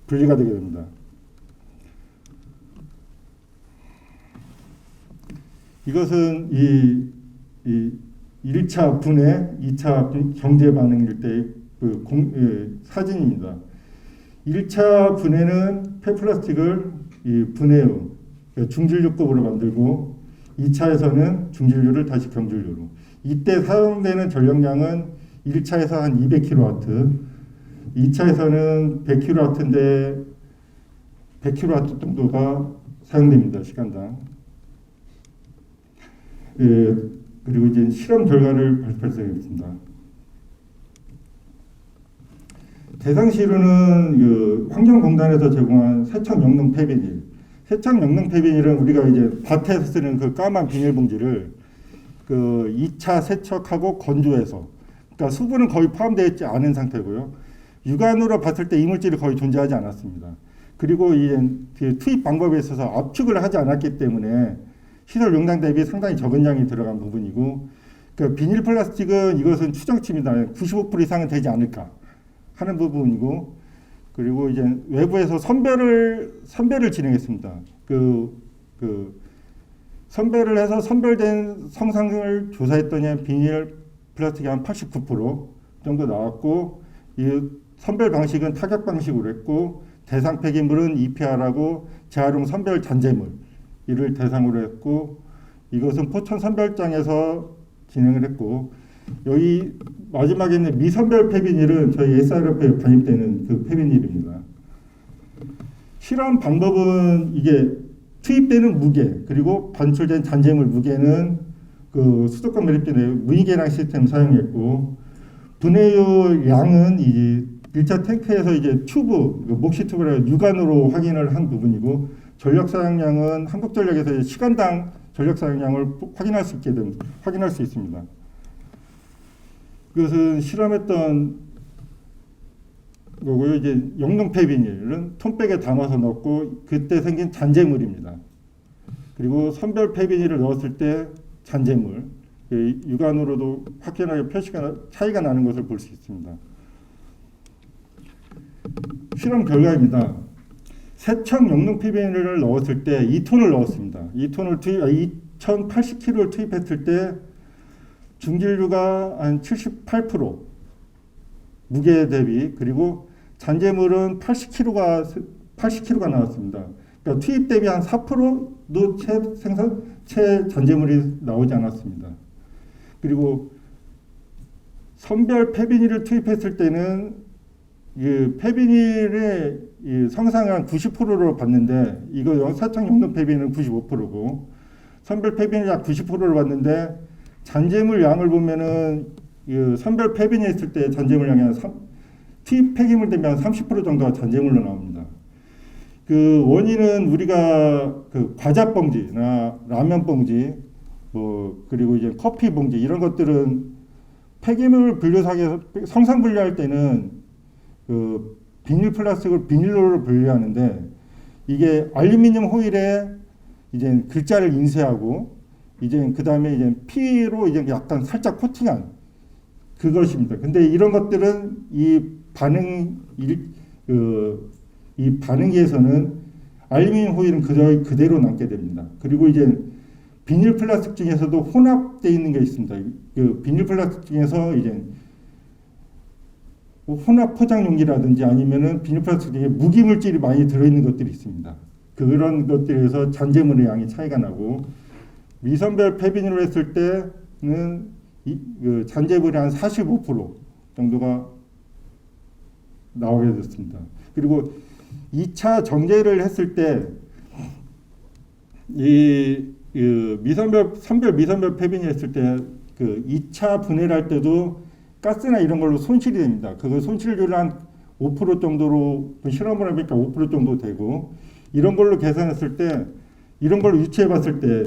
분리가 되게 됩니다. 이것은 이 1차 분해, 2차 정제 반응일 때의 사진입니다. 1차 분해는 폐플라스틱을 이 분해유, 중질유급으로 만들고 2차에서는 중질유를 다시 경질유로. 이때 사용되는 전력량은 1차에서 한 200kW, 2차에서는 100kW인데 100kW 정도가 사용됩니다. 시간당. 예, 그리고 이제 실험 결과를 발표하겠습니다. 대상시료는 그 환경공단에서 제공한 세척 영농 폐비닐. 세척 영농 폐비닐은 우리가 이제 밭에서 쓰는 그 까만 비닐봉지를 그 2차 세척하고 건조해서, 그러니까 수분은 거의 포함되어 있지 않은 상태고요. 육안으로 봤을 때 이물질이 거의 존재하지 않았습니다. 그리고 이 투입 방법에 있어서 압축을 하지 않았기 때문에 시설 용량 대비 상당히 적은 양이 들어간 부분이고, 그 비닐 플라스틱은 이것은 추정치입니다. 95% 이상은 되지 않을까 하는 부분이고, 그리고 이제 외부에서 선별을 진행했습니다. 선별을 해서 선별된 성상을 조사했더니 비닐 플라스틱이 한 89% 정도 나왔고, 이 선별 방식은 타격 방식으로 했고, 대상 폐기물은 EPR하고 재활용 선별 잔재물 이를 대상으로 했고, 이것은 포천 선별장에서 진행을 했고, 여기 마지막에 있는 미선별 폐비닐은 저희 SRF에 반입되는 그 폐비닐입니다. 실험 방법은 이게 투입되는 무게 그리고 반출된 잔재물 무게는 그 수도권 매립된 무이계량 시스템 사용했고, 분해유 양은 이 1차 탱크에서 이제 튜브, 목시 튜브를 육안으로 확인을 한 부분이고, 전력 사용량은 한국전력에서 시간당 전력 사용량을 확인할 수 있습니다. 그것은 실험했던 거고요. 이제 영농 폐비닐은 톤백에 담아서 넣고 그때 생긴 잔재물입니다. 그리고 선별 폐비닐을 넣었을 때 잔재물, 육안으로도 확연하게 차이가 나는 것을 볼 수 있습니다. 실험 결과입니다. 세척 영농 폐비닐을 넣었을 때 2톤을 넣었습니다. 2080kg를 투입했을 때 중질유가 한 78% 무게 대비, 그리고 잔재물은 80kg가 나왔습니다. 그러니까 투입 대비 한 4%도 채 잔재물이 나오지 않았습니다. 그리고 선별 폐비닐을 투입했을 때는 이 폐비닐의 이 성상을 한 90%로 봤는데, 이거 세척 영농 폐비닐은 95%고 선별 폐비닐 약 90%를 봤는데, 잔재물 양을 보면은 선별 폐비닐 했을 때 잔재물 양이 투입 폐기물 대비 한 30% 정도가 잔재물로 나옵니다. 그 원인은 우리가 그 과자 봉지나 라면 봉지, 뭐 그리고 이제 커피 봉지 이런 것들은 폐기물 분류상에서 성상 분류할 때는 그 비닐 플라스틱을 비닐로 분류하는데, 이게 알루미늄 호일에 이제 글자를 인쇄하고 이제 그 다음에 이제 피로 이제 약간 살짝 코팅한 그것입니다. 근데 이런 것들은 이 반응기에서는 알루미늄 호일은 그대로 남게 됩니다. 그리고 이제 비닐 플라스틱 중에서도 혼합되어 있는 게 있습니다. 그 비닐 플라스틱 중에서 이제 혼합 포장 용기라든지 아니면은 비닐 플라스틱 중에 무기 물질이 많이 들어있는 것들이 있습니다. 그런 것들에서 잔재물의 양이 차이가 나고, 미선별 폐비닐을 했을 때는 그 잔재물이 한 45% 정도가 나오게 됐습니다. 그리고 2차 정제를 했을 때 미선별 폐비닐 했을 때 그 2차 분해를 할 때도 가스나 이런 걸로 손실이 됩니다. 그거 손실률 한 5% 정도로 실험을 해보니까 5% 정도 되고, 이런 걸로 계산했을 때, 이런 걸로 유추해 봤을 때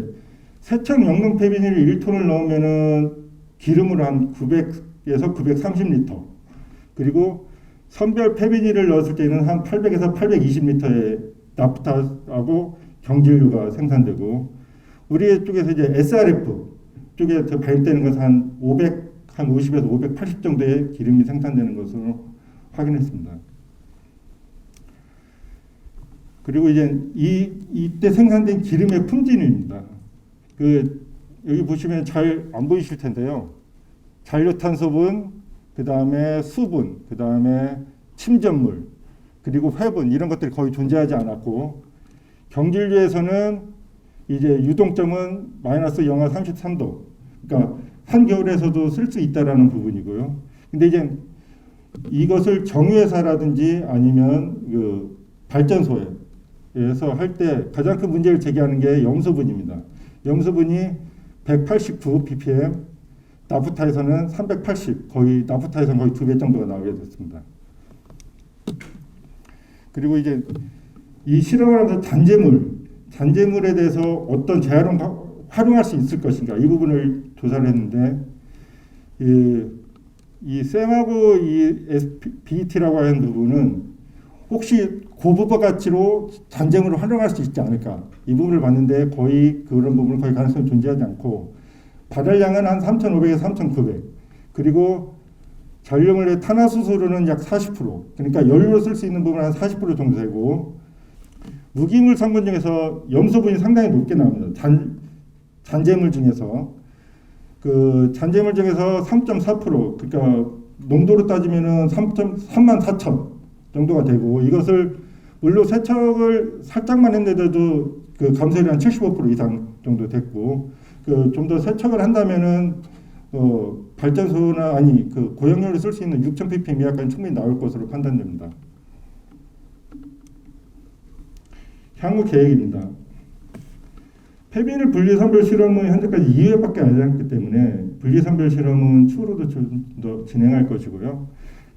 세척 영농 폐비닐 1톤을 넣으면은 기름으로 한 900에서 930리터, 그리고 선별 폐비닐을 넣었을 때는 한 800에서 820리터의 나프타하고 경질유가 생산되고, 우리 쪽에서 이제 SRF 쪽에 발행되는 것은 한 50에서 580 정도의 기름이 생산되는 것으로 확인했습니다. 그리고 이제 이때 생산된 기름의 품질입니다. 여기 보시면 잘 안 보이실 텐데요. 잔류탄소분, 그 다음에 수분, 그 다음에 침전물, 그리고 회분, 이런 것들이 거의 존재하지 않았고, 경질유에서는 이제 유동점은 마이너스 영하 33도, 그러니까 한겨울에서도 쓸 수 있다라는 부분이고요. 근데 이제 이것을 정유회사라든지 아니면 그 발전소에서 할 때 가장 큰 문제를 제기하는 게 염소분입니다. 염소분이 189 ppm, 나프타에서는 380, 거의 나프타에서는 거의 2배 정도가 나오게 됐습니다. 그리고 이제 이 실험을 하면서 잔재물에 대해서 어떤 재활용 활용할 수 있을 것인가, 이 부분을 조사를 했는데, 이 셈하고 이 BET라고 하는 부분은 혹시 고부가 가치로 잔재물을 활용할 수 있지 않을까, 이 부분을 봤는데 거의 그런 부분은 거의 가능성이 존재하지 않고, 발열량은 한 3,500에서 3,900, 그리고 전력물의 탄화수소로는 약 40%, 그러니까 연료로 쓸 수 있는 부분은 한 40% 정도 되고, 무기물 성분 중에서 염소분이 상당히 높게 나옵니다. 잔재물 중에서 그 잔재물 중에서 3.4%, 그러니까 농도로 따지면은 34,000 정도가 되고, 이것을 물로 세척을 살짝만 했는데도 그 감소율이 한 75% 이상 정도 됐고, 그 좀 더 세척을 한다면은 발전소나 그 고용료를 쓸 수 있는 6,000 ppm 이하까지 충분히 나올 것으로 판단됩니다. 향후 계획입니다. 폐비닐 분리선별 실험은 현재까지 2회밖에 안 했기 때문에 분리선별 실험은 추후로도 좀 더 진행할 것이고요.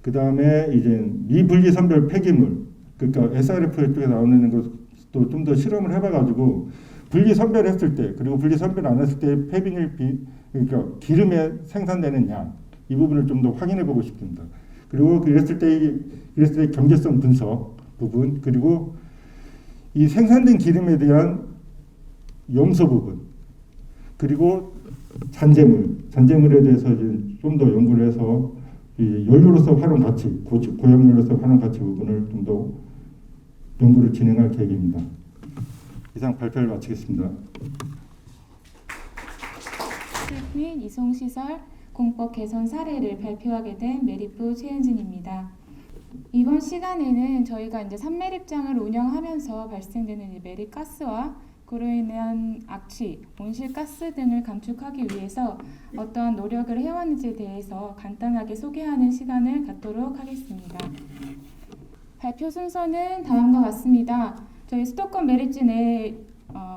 그 다음에 이제 미분리선별 폐기물, 그러니까 SRF 쪽에 나오는 것도 좀 더 실험을 해봐가지고 분리선별했을 때, 그리고 분리선별 안 했을 때 폐비닐 그러니까 기름에 생산되는 양, 이 부분을 좀 더 확인해보고 싶습니다. 그리고 그랬을 때 경제성 분석 부분, 그리고 이 생산된 기름에 대한 염소 부분, 그리고 잔재물에 대해서 좀 더 연구를 해서 이 연료로서 활용 가치, 고용료로서 활용 가치 부분을 좀 더 연구를 진행할 계획입니다. 이상 발표를 마치겠습니다. 수입 및 이송시설 공법 개선 사례를 발표하게 된 매립부 최은진입니다. 이번 시간에는 저희가 이제 산매립장을 운영하면서 발생되는 매립가스와 그로 인한 악취, 온실가스 등을 감축하기 위해서 어떠한 노력을 해왔는지에 대해서 간단하게 소개하는 시간을 갖도록 하겠습니다. 발표 순서는 다음과 같습니다. 저희 수도권 매립지 내에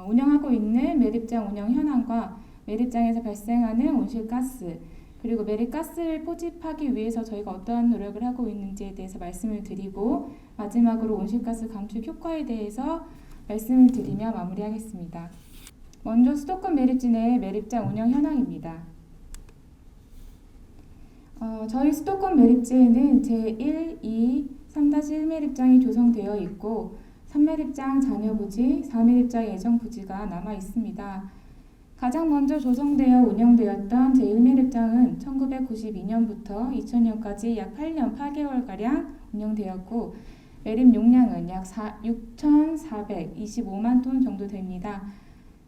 운영하고 있는 매립장 운영 현황과 매립장에서 발생하는 온실가스, 그리고 매립가스를 포집하기 위해서 저희가 어떠한 노력을 하고 있는지에 대해서 말씀을 드리고, 마지막으로 온실가스 감축 효과에 대해서 말씀을 드리며 마무리하겠습니다. 먼저 수도권 매립지 내 매립장 운영 현황입니다. 저희 수도권 매립지에는 제1, 2, 3-1 매립장이 조성되어 있고 3매립장 잔여부지, 4매립장 예정부지가 남아 있습니다. 가장 먼저 조성되어 운영되었던 제1매립장은 1992년부터 2000년까지 약 8년 8개월가량 운영되었고, 매립 용량은 약 6,425만 톤 정도 됩니다.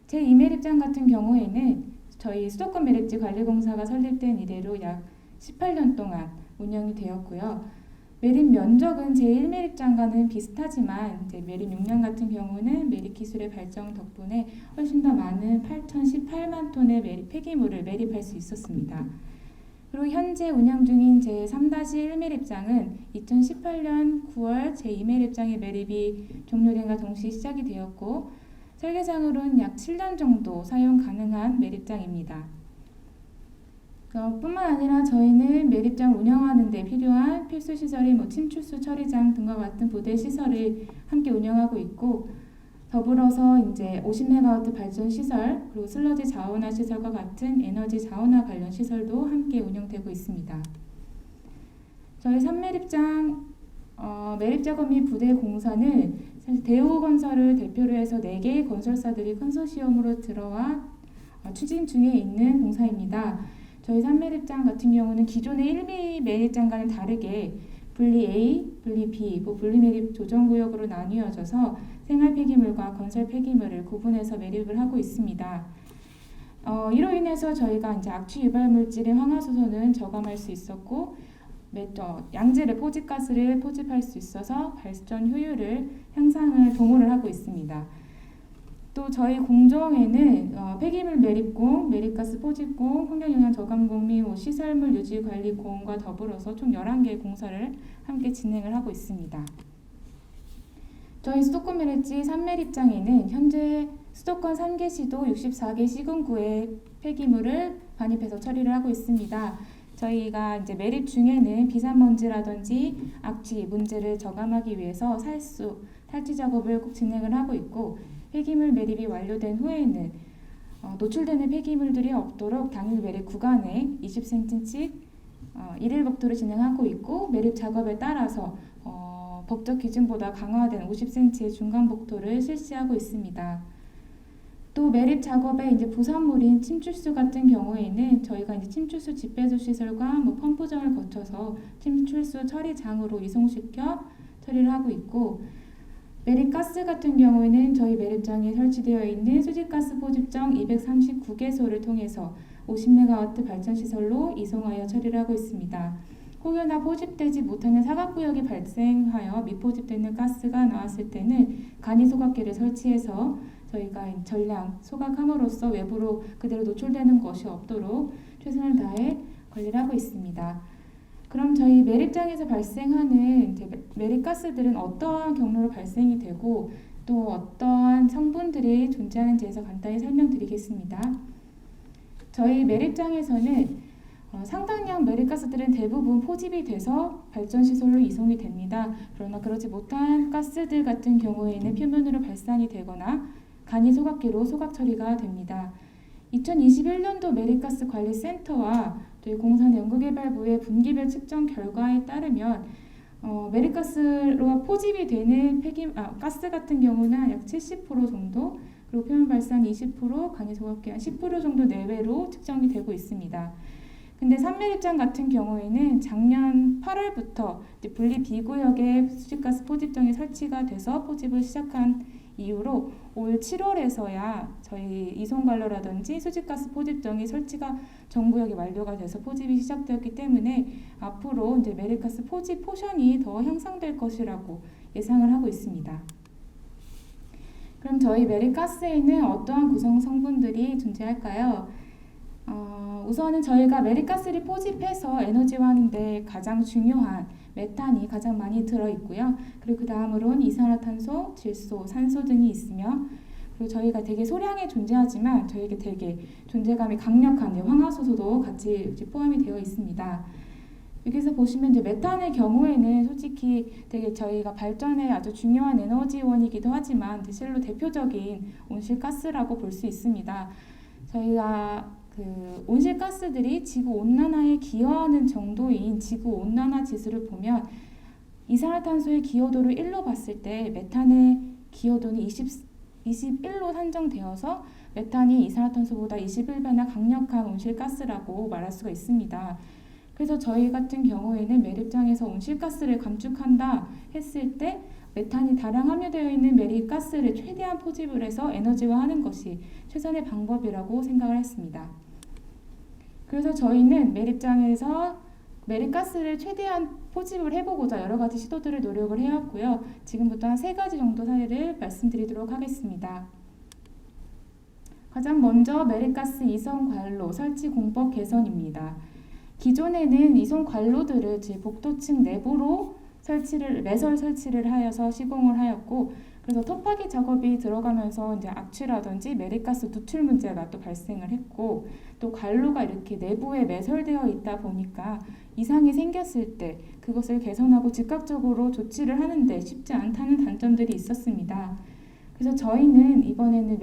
제2매립장 같은 경우에는 저희 수도권 매립지 관리공사가 설립된 이래로 약 18년 동안 운영이 되었고요. 매립 면적은 제1매립장과는 비슷하지만 매립 용량 같은 경우는 매립 기술의 발전 덕분에 훨씬 더 많은 8,018만 톤의 매립 폐기물을 매립할 수 있었습니다. 그리고 현재 운영 중인 제3-1 매립장은 2018년 9월 제2매립장의 매립이 종료된과 동시에 시작이 되었고, 설계상으로는 약 7년 정도 사용 가능한 매립장입니다. 뿐만 아니라 저희는 매립장 운영하는 데 필요한 필수 시설인 침출수 처리장 등과 같은 부대 시설을 함께 운영하고 있고, 더불어서 이제 50메가와트 발전 시설 그리고 슬러지 자원화 시설과 같은 에너지 자원화 관련 시설도 함께 운영되고 있습니다. 저희 산매립장 매립 작업 및 부대 공사는 사실 대우건설을 대표로 해서 4개의 건설사들이 컨소시엄으로 들어와 추진 중에 있는 공사입니다. 저희 산매립장 같은 경우는 기존의 1미 매립장과는 다르게 분리 A, 분리 B, 분리 매립 조정구역으로 나뉘어져서 생활 폐기물과 건설 폐기물을 구분해서 매립을 하고 있습니다. 이로 인해서 저희가 이제 악취 유발 물질인 황화수소는 저감할 수 있었고 양질의 포집가스를 포집할 수 있어서 발전 효율을 향상을 도모를 하고 있습니다. 또 저희 공정에는 폐기물 매립공, 매립가스 포집공, 환경영향 저감공 및 시설물 유지 관리 공과 더불어서 총 11개의 공사를 함께 진행을 하고 있습니다. 저희 수도권 매립지 산매립장에는 현재 수도권 3개 시도 64개 시군구의 폐기물을 반입해서 처리를 하고 있습니다. 저희가 이제 매립 중에는 비산먼지라든지 악취 문제를 저감하기 위해서 살수, 탈취 작업을 꼭 진행을 하고 있고 폐기물 매립이 완료된 후에는 노출되는 폐기물들이 없도록 당일 매립 구간에 20cm씩 일일 복도를 진행하고 있고 매립 작업에 따라서 법적 기준보다 강화된 50cm의 중간 복도를 실시하고 있습니다. 또 매립 작업에 이제 부산물인 침출수 같은 경우에는 저희가 이제 침출수 집배수 시설과 펌프장을 거쳐서 침출수 처리장으로 이송시켜 처리를 하고 있고 매립가스 같은 경우에는 저희 매립장에 설치되어 있는 수지가스 포집정 239개소를 통해서 50메가와트 발전시설로 이송하여 처리를 하고 있습니다. 혹여나 포집되지 못하는 사각구역이 발생하여 미포집되는 가스가 나왔을 때는 간이 소각기를 설치해서 저희가 전량 소각함으로써 외부로 그대로 노출되는 것이 없도록 최선을 다해 관리를 하고 있습니다. 그럼 저희 매립장에서 발생하는 매립가스들은 어떠한 경로로 발생이 되고 또 어떠한 성분들이 존재하는지에서 간단히 설명드리겠습니다. 저희 매립장에서는 상당량 매립가스들은 대부분 포집이 돼서 발전시설로 이송이 됩니다. 그러나 그러지 못한 가스들 같은 경우에는 표면으로 발산이 되거나 간이 소각기로 소각 처리가 됩니다. 2021년도 매립가스 관리센터와 저희 공사는 연구개발부의 분기별 측정 결과에 따르면 매립가스로 포집이 되는 가스 같은 경우는 약 70% 정도 그리고 표면 발산 20%, 간이 소각기 한 10% 정도 내외로 측정이 되고 있습니다. 근데 산매립장 같은 경우에는 작년 8월부터 분리 B구역에 수지가스 포집정이 설치가 돼서 포집을 시작한 이후로 올 7월에서야 저희 이송관로라든지 수지가스 포집정이 설치가 전 구역이 완료가 돼서 포집이 시작되었기 때문에 앞으로 이제 매립가스 포집 포션이 더 향상될 것이라고 예상을 하고 있습니다. 그럼 저희 매립가스에는 어떠한 구성 성분들이 존재할까요? 우선은 저희가 매립가스를 포집해서 에너지화하는데 가장 중요한 메탄이 가장 많이 들어있고요. 그리고 그 다음으로는 이산화탄소, 질소, 산소 등이 있으며 그리고 저희가 되게 소량에 존재하지만 저에게 되게 존재감이 강력한 황화수소도 같이 포함이 되어 있습니다. 여기서 보시면 이제 메탄의 경우에는 솔직히 되게 저희가 발전에 아주 중요한 에너지원이기도 하지만 실로 대표적인 온실가스라고 볼 수 있습니다. 저희가 온실가스들이 지구온난화에 기여하는 정도인 지구온난화 지수를 보면 이산화탄소의 기여도를 1로 봤을 때 메탄의 기여도는 21로 산정되어서 메탄이 이산화탄소보다 21배나 강력한 온실가스라고 말할 수가 있습니다. 그래서 저희 같은 경우에는 매립장에서 온실가스를 감축한다 했을 때 메탄이 다량 함유되어 있는 매립가스를 최대한 포집을 해서 에너지화하는 것이 최선의 방법이라고 생각을 했습니다. 그래서 저희는 매립장에서 매립가스를 최대한 포집을 해보고자 여러 가지 시도들을 노력을 해왔고요. 지금부터 한 3가지 정도 사례를 말씀드리도록 하겠습니다. 가장 먼저 매립가스 이송 관로 설치 공법 개선입니다. 기존에는 이송 관로들을 복도층 내부로 매설 설치를 하여서 시공을 하였고 그래서 토파기 작업이 들어가면서 이제 악취라든지 매립가스 누출 문제가 또 발생을 했고 또 관로가 이렇게 내부에 매설되어 있다 보니까 이상이 생겼을 때 그것을 개선하고 즉각적으로 조치를 하는데 쉽지 않다는 단점들이 있었습니다. 그래서 저희는 이번에는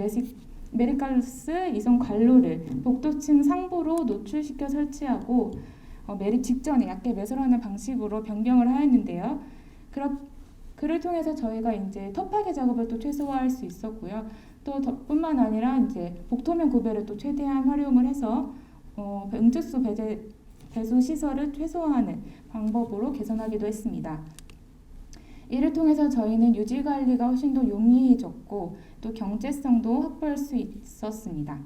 메리가스 이송 관로를 복도층 상부로 노출시켜 설치하고 매립 직전에 얇게 매설하는 방식으로 변경을 하였는데요. 그를 통해서 저희가 이제 터파기 작업을 또 최소화할 수 있었고요. 또 뿐만 아니라 이제 복도면 구배를 또 최대한 활용을 해서 응축수 배수 시설을 최소화하는 방법으로 개선하기도 했습니다. 이를 통해서 저희는 유지 관리가 훨씬 더 용이해졌고 또 경제성도 확보할 수 있었습니다.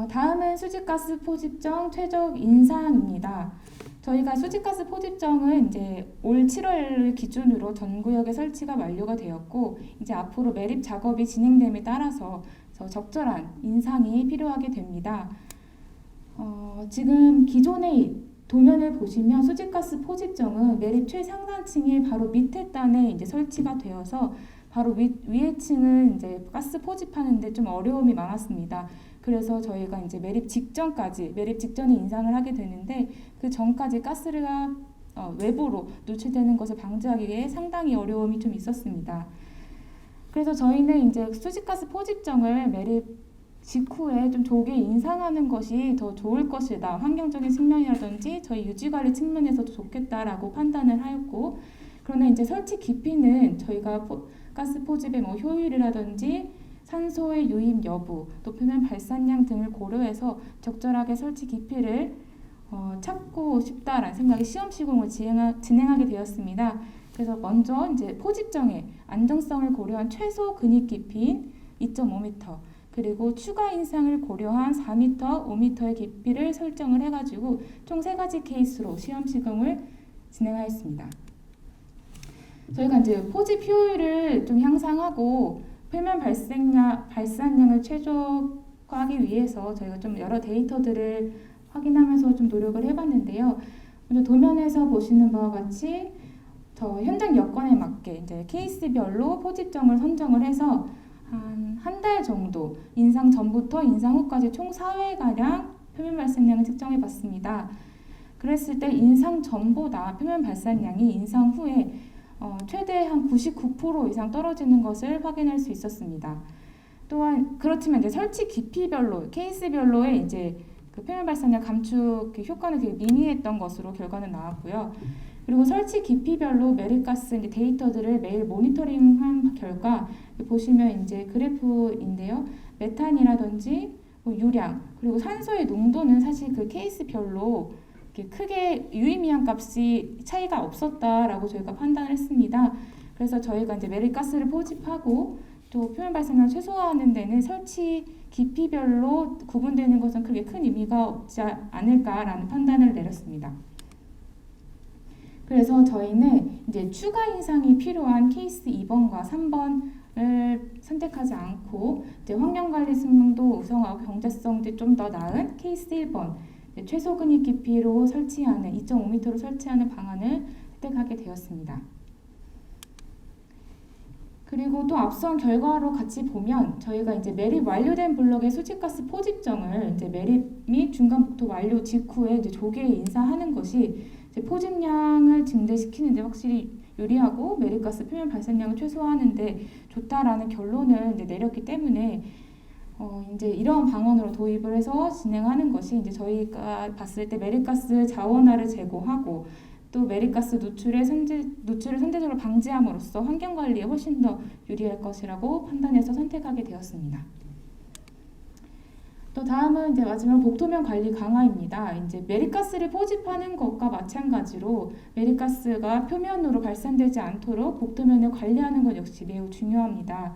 다음은 수지가스 포집정 최적 인상입니다. 저희가 수지가스 포집정은 이제 올 7월 기준으로 전 구역에 설치가 완료가 되었고 이제 앞으로 매립 작업이 진행됨에 따라서 적절한 인상이 필요하게 됩니다. 지금 기존의 도면을 보시면 수지가스 포집정은 매립 최상단층이 바로 밑에 단에 이제 설치가 되어서 바로 위에 층은 이제 가스 포집하는데 좀 어려움이 많았습니다. 그래서 저희가 이제 매립 직전에 인상을 하게 되는데 그 전까지 가스가 외부로 노출되는 것을 방지하기 위해 상당히 어려움이 좀 있었습니다. 그래서 저희는 이제 수지가스 포집정을 매립 직후에 좀 조기 인상하는 것이 더 좋을 것이다. 환경적인 측면이라든지 저희 유지관리 측면에서도 좋겠다라고 판단을 하였고, 그러나 이제 설치 깊이는 저희가 가스 포집의 효율이라든지 산소의 유입 여부, 또 표면 발산량 등을 고려해서 적절하게 설치 깊이를 찾고 싶다라는 생각에 시험 시공을 진행하게 되었습니다. 그래서 먼저 이제 포집정의 안정성을 고려한 최소 근입 깊이인 2.5m 그리고 추가 인상을 고려한 4m, 5m의 깊이를 설정을 해가지고 총 3가지 케이스로 시험 시공을 진행하였습니다. 저희가 이제 포집 효율을 좀 향상하고 표면 발산량을 최적화하기 위해서 저희가 좀 여러 데이터들을 확인하면서 좀 노력을 해봤는데요. 먼저 도면에서 보시는 바와 같이 현장 여건에 맞게 이제 케이스별로 포집정을 선정을 해서 한 달 정도 인상 전부터 인상 후까지 총 4회가량 표면 발산량을 측정해 봤습니다. 그랬을 때 인상 전보다 표면 발산량이 인상 후에 최대 한 99% 이상 떨어지는 것을 확인할 수 있었습니다. 또한 그렇지만 이제 설치 깊이별로 케이스별로의 이제 그 표면 발산량 감축 효과는 되게 미미했던 것으로 결과는 나왔고요. 그리고 설치 깊이별로 매립가스 데이터들을 매일 모니터링한 결과 보시면 이제 그래프인데요. 메탄이라든지 유량 그리고 산소의 농도는 사실 그 케이스별로 크게 유의미한 값이 차이가 없었다라고 저희가 판단을 했습니다. 그래서 저희가 이제 매립가스를 포집하고 또 표면 발산량을 최소화하는 데는 설치 깊이별로 구분되는 것은 크게 큰 의미가 없지 않을까라는 판단을 내렸습니다. 그래서 저희는 이제 추가 인상이 필요한 케이스 2번과 3번을 선택하지 않고 이제 환경관리 성능도 우수하고 경제성도 좀 더 나은 케이스 1번 최소 근입 깊이로 설치하는 2.5m로 설치하는 방안을 선택하게 되었습니다. 그리고 또 앞선 결과로 같이 보면 저희가 이제 매립 완료된 블록의 수지가스 포집정을 이제 매립 및 중간 복도 완료 직후에 이제 조기에 인사하는 것이 이제 포집량을 증대시키는데 확실히 유리하고 매립가스 표면 발산량을 최소화하는데 좋다라는 결론을 이제 내렸기 때문에 이제 이런 방안으로 도입을 해서 진행하는 것이 이제 저희가 봤을 때 매립가스 자원화를 제고하고 또 매립가스 누출을 선제적으로 방지함으로써 환경 관리에 훨씬 더 유리할 것이라고 판단해서 선택하게 되었습니다. 또 다음은 이제 마지막 복도면 관리 강화입니다. 이제 매립가스를 포집하는 것과 마찬가지로 매립가스가 표면으로 발산되지 않도록 복도면을 관리하는 것 역시 매우 중요합니다.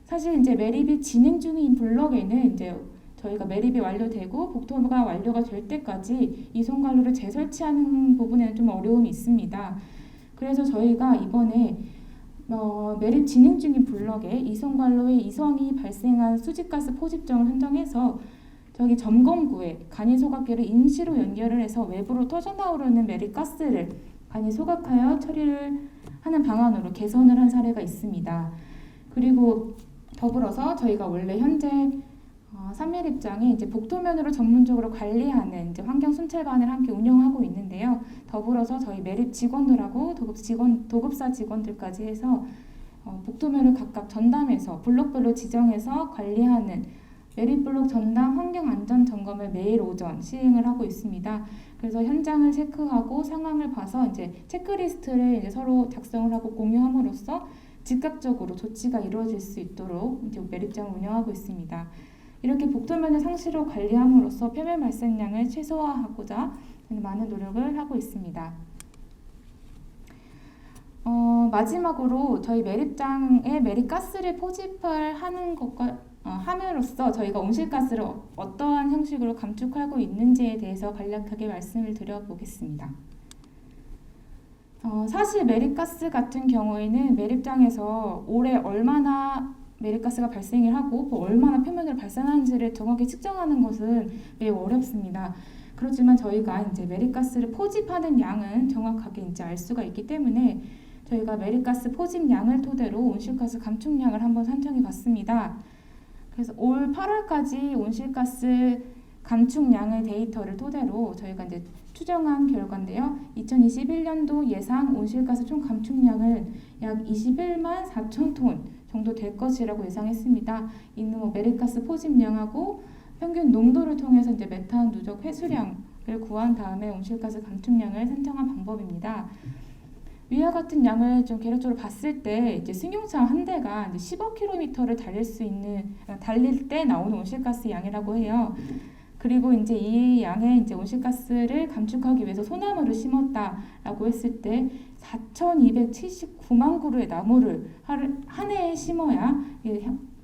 사실 이제 매립이 진행 중인 블럭에는 이제 저희가 매립이 완료되고 복도가 완료가 될 때까지 이송관로를 재설치하는 부분에는 좀 어려움이 있습니다. 그래서 저희가 이번에 매립 진행 중인 블럭에 이송관로에 이성이 발생한 수지가스 포집정을 선정해서 저기 점검구에 간이 소각기를 임시로 연결을 해서 외부로 터져나오는 매립가스를 간이 소각하여 처리를 하는 방안으로 개선을 한 사례가 있습니다. 그리고 더불어서 저희가 원래 현재 산매립장에 이제 복도면으로 전문적으로 관리하는 이제 환경 순찰반을 함께 운영하고 있는데요. 더불어서 저희 매립 직원들하고 도급사 직원들까지 해서 복도면을 각각 전담해서 블록별로 지정해서 관리하는 매립블록 전담 환경안전 점검을 매일 오전 시행을 하고 있습니다. 그래서 현장을 체크하고 상황을 봐서 이제 체크리스트를 이제 서로 작성을 하고 공유함으로써 즉각적으로 조치가 이루어질 수 있도록 이제 매립장을 운영하고 있습니다. 이렇게 복도면을 상시로 관리함으로써 표면 발생량을 최소화하고자 많은 노력을 하고 있습니다. 마지막으로 저희 매립장에 매립가스를 포집을 하는 것과 함으로써 저희가 온실가스를 어떠한 형식으로 감축하고 있는지에 대해서 간략하게 말씀을 드려보겠습니다. 사실 매립가스 같은 경우에는 매립장에서 올해 얼마나 매립가스가 발생을 하고 얼마나 표면으로 발생하는지를 정확히 측정하는 것은 매우 어렵습니다. 그렇지만 저희가 이제 매립가스를 포집하는 양은 정확하게 이제 알 수가 있기 때문에 저희가 매립가스 포집량을 토대로 온실가스 감축량을 한번 산정해 봤습니다. 그래서 올 8월까지 온실가스 감축량의 데이터를 토대로 저희가 이제 추정한 결과인데요. 2021년도 예상 온실가스 총 감축량을 약 21만 4천 톤 정도 될 것이라고 예상했습니다. 이는 매립가스 포집량하고 평균 농도를 통해서 이제 메탄 누적 회수량을 구한 다음에 온실가스 감축량을 산정한 방법입니다. 위와 같은 양을 좀 개별적으로 봤을 때 이제 승용차 한 대가 이제 15km를 달릴 때 나오는 온실가스 양이라고 해요. 그리고 이제 이 양의 이제 온실가스를 감축하기 위해서 소나무를 심었다라고 했을 때 4,279만 그루의 나무를 한 해에 심어야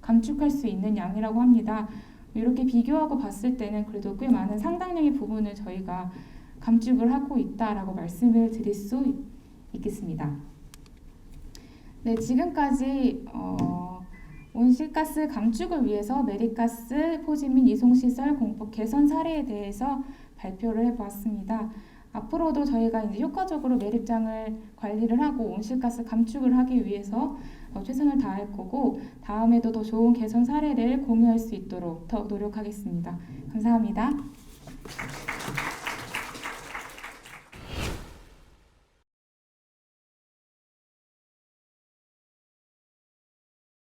감축할 수 있는 양이라고 합니다. 이렇게 비교하고 봤을 때는 그래도 꽤 많은 상당량의 부분을 저희가 감축을 하고 있다라고 말씀을 드릴 수 있겠습니다. 네, 지금까지 온실가스 감축을 위해서 매립가스 포집 및 이송시설 공법 개선 사례에 대해서 발표를 해보았습니다. 앞으로도 저희가 이제 효과적으로 매립장을 관리를 하고 온실가스 감축을 하기 위해서 최선을 다할 거고 다음에도 더 좋은 개선 사례를 공유할 수 있도록 더 노력하겠습니다. 감사합니다.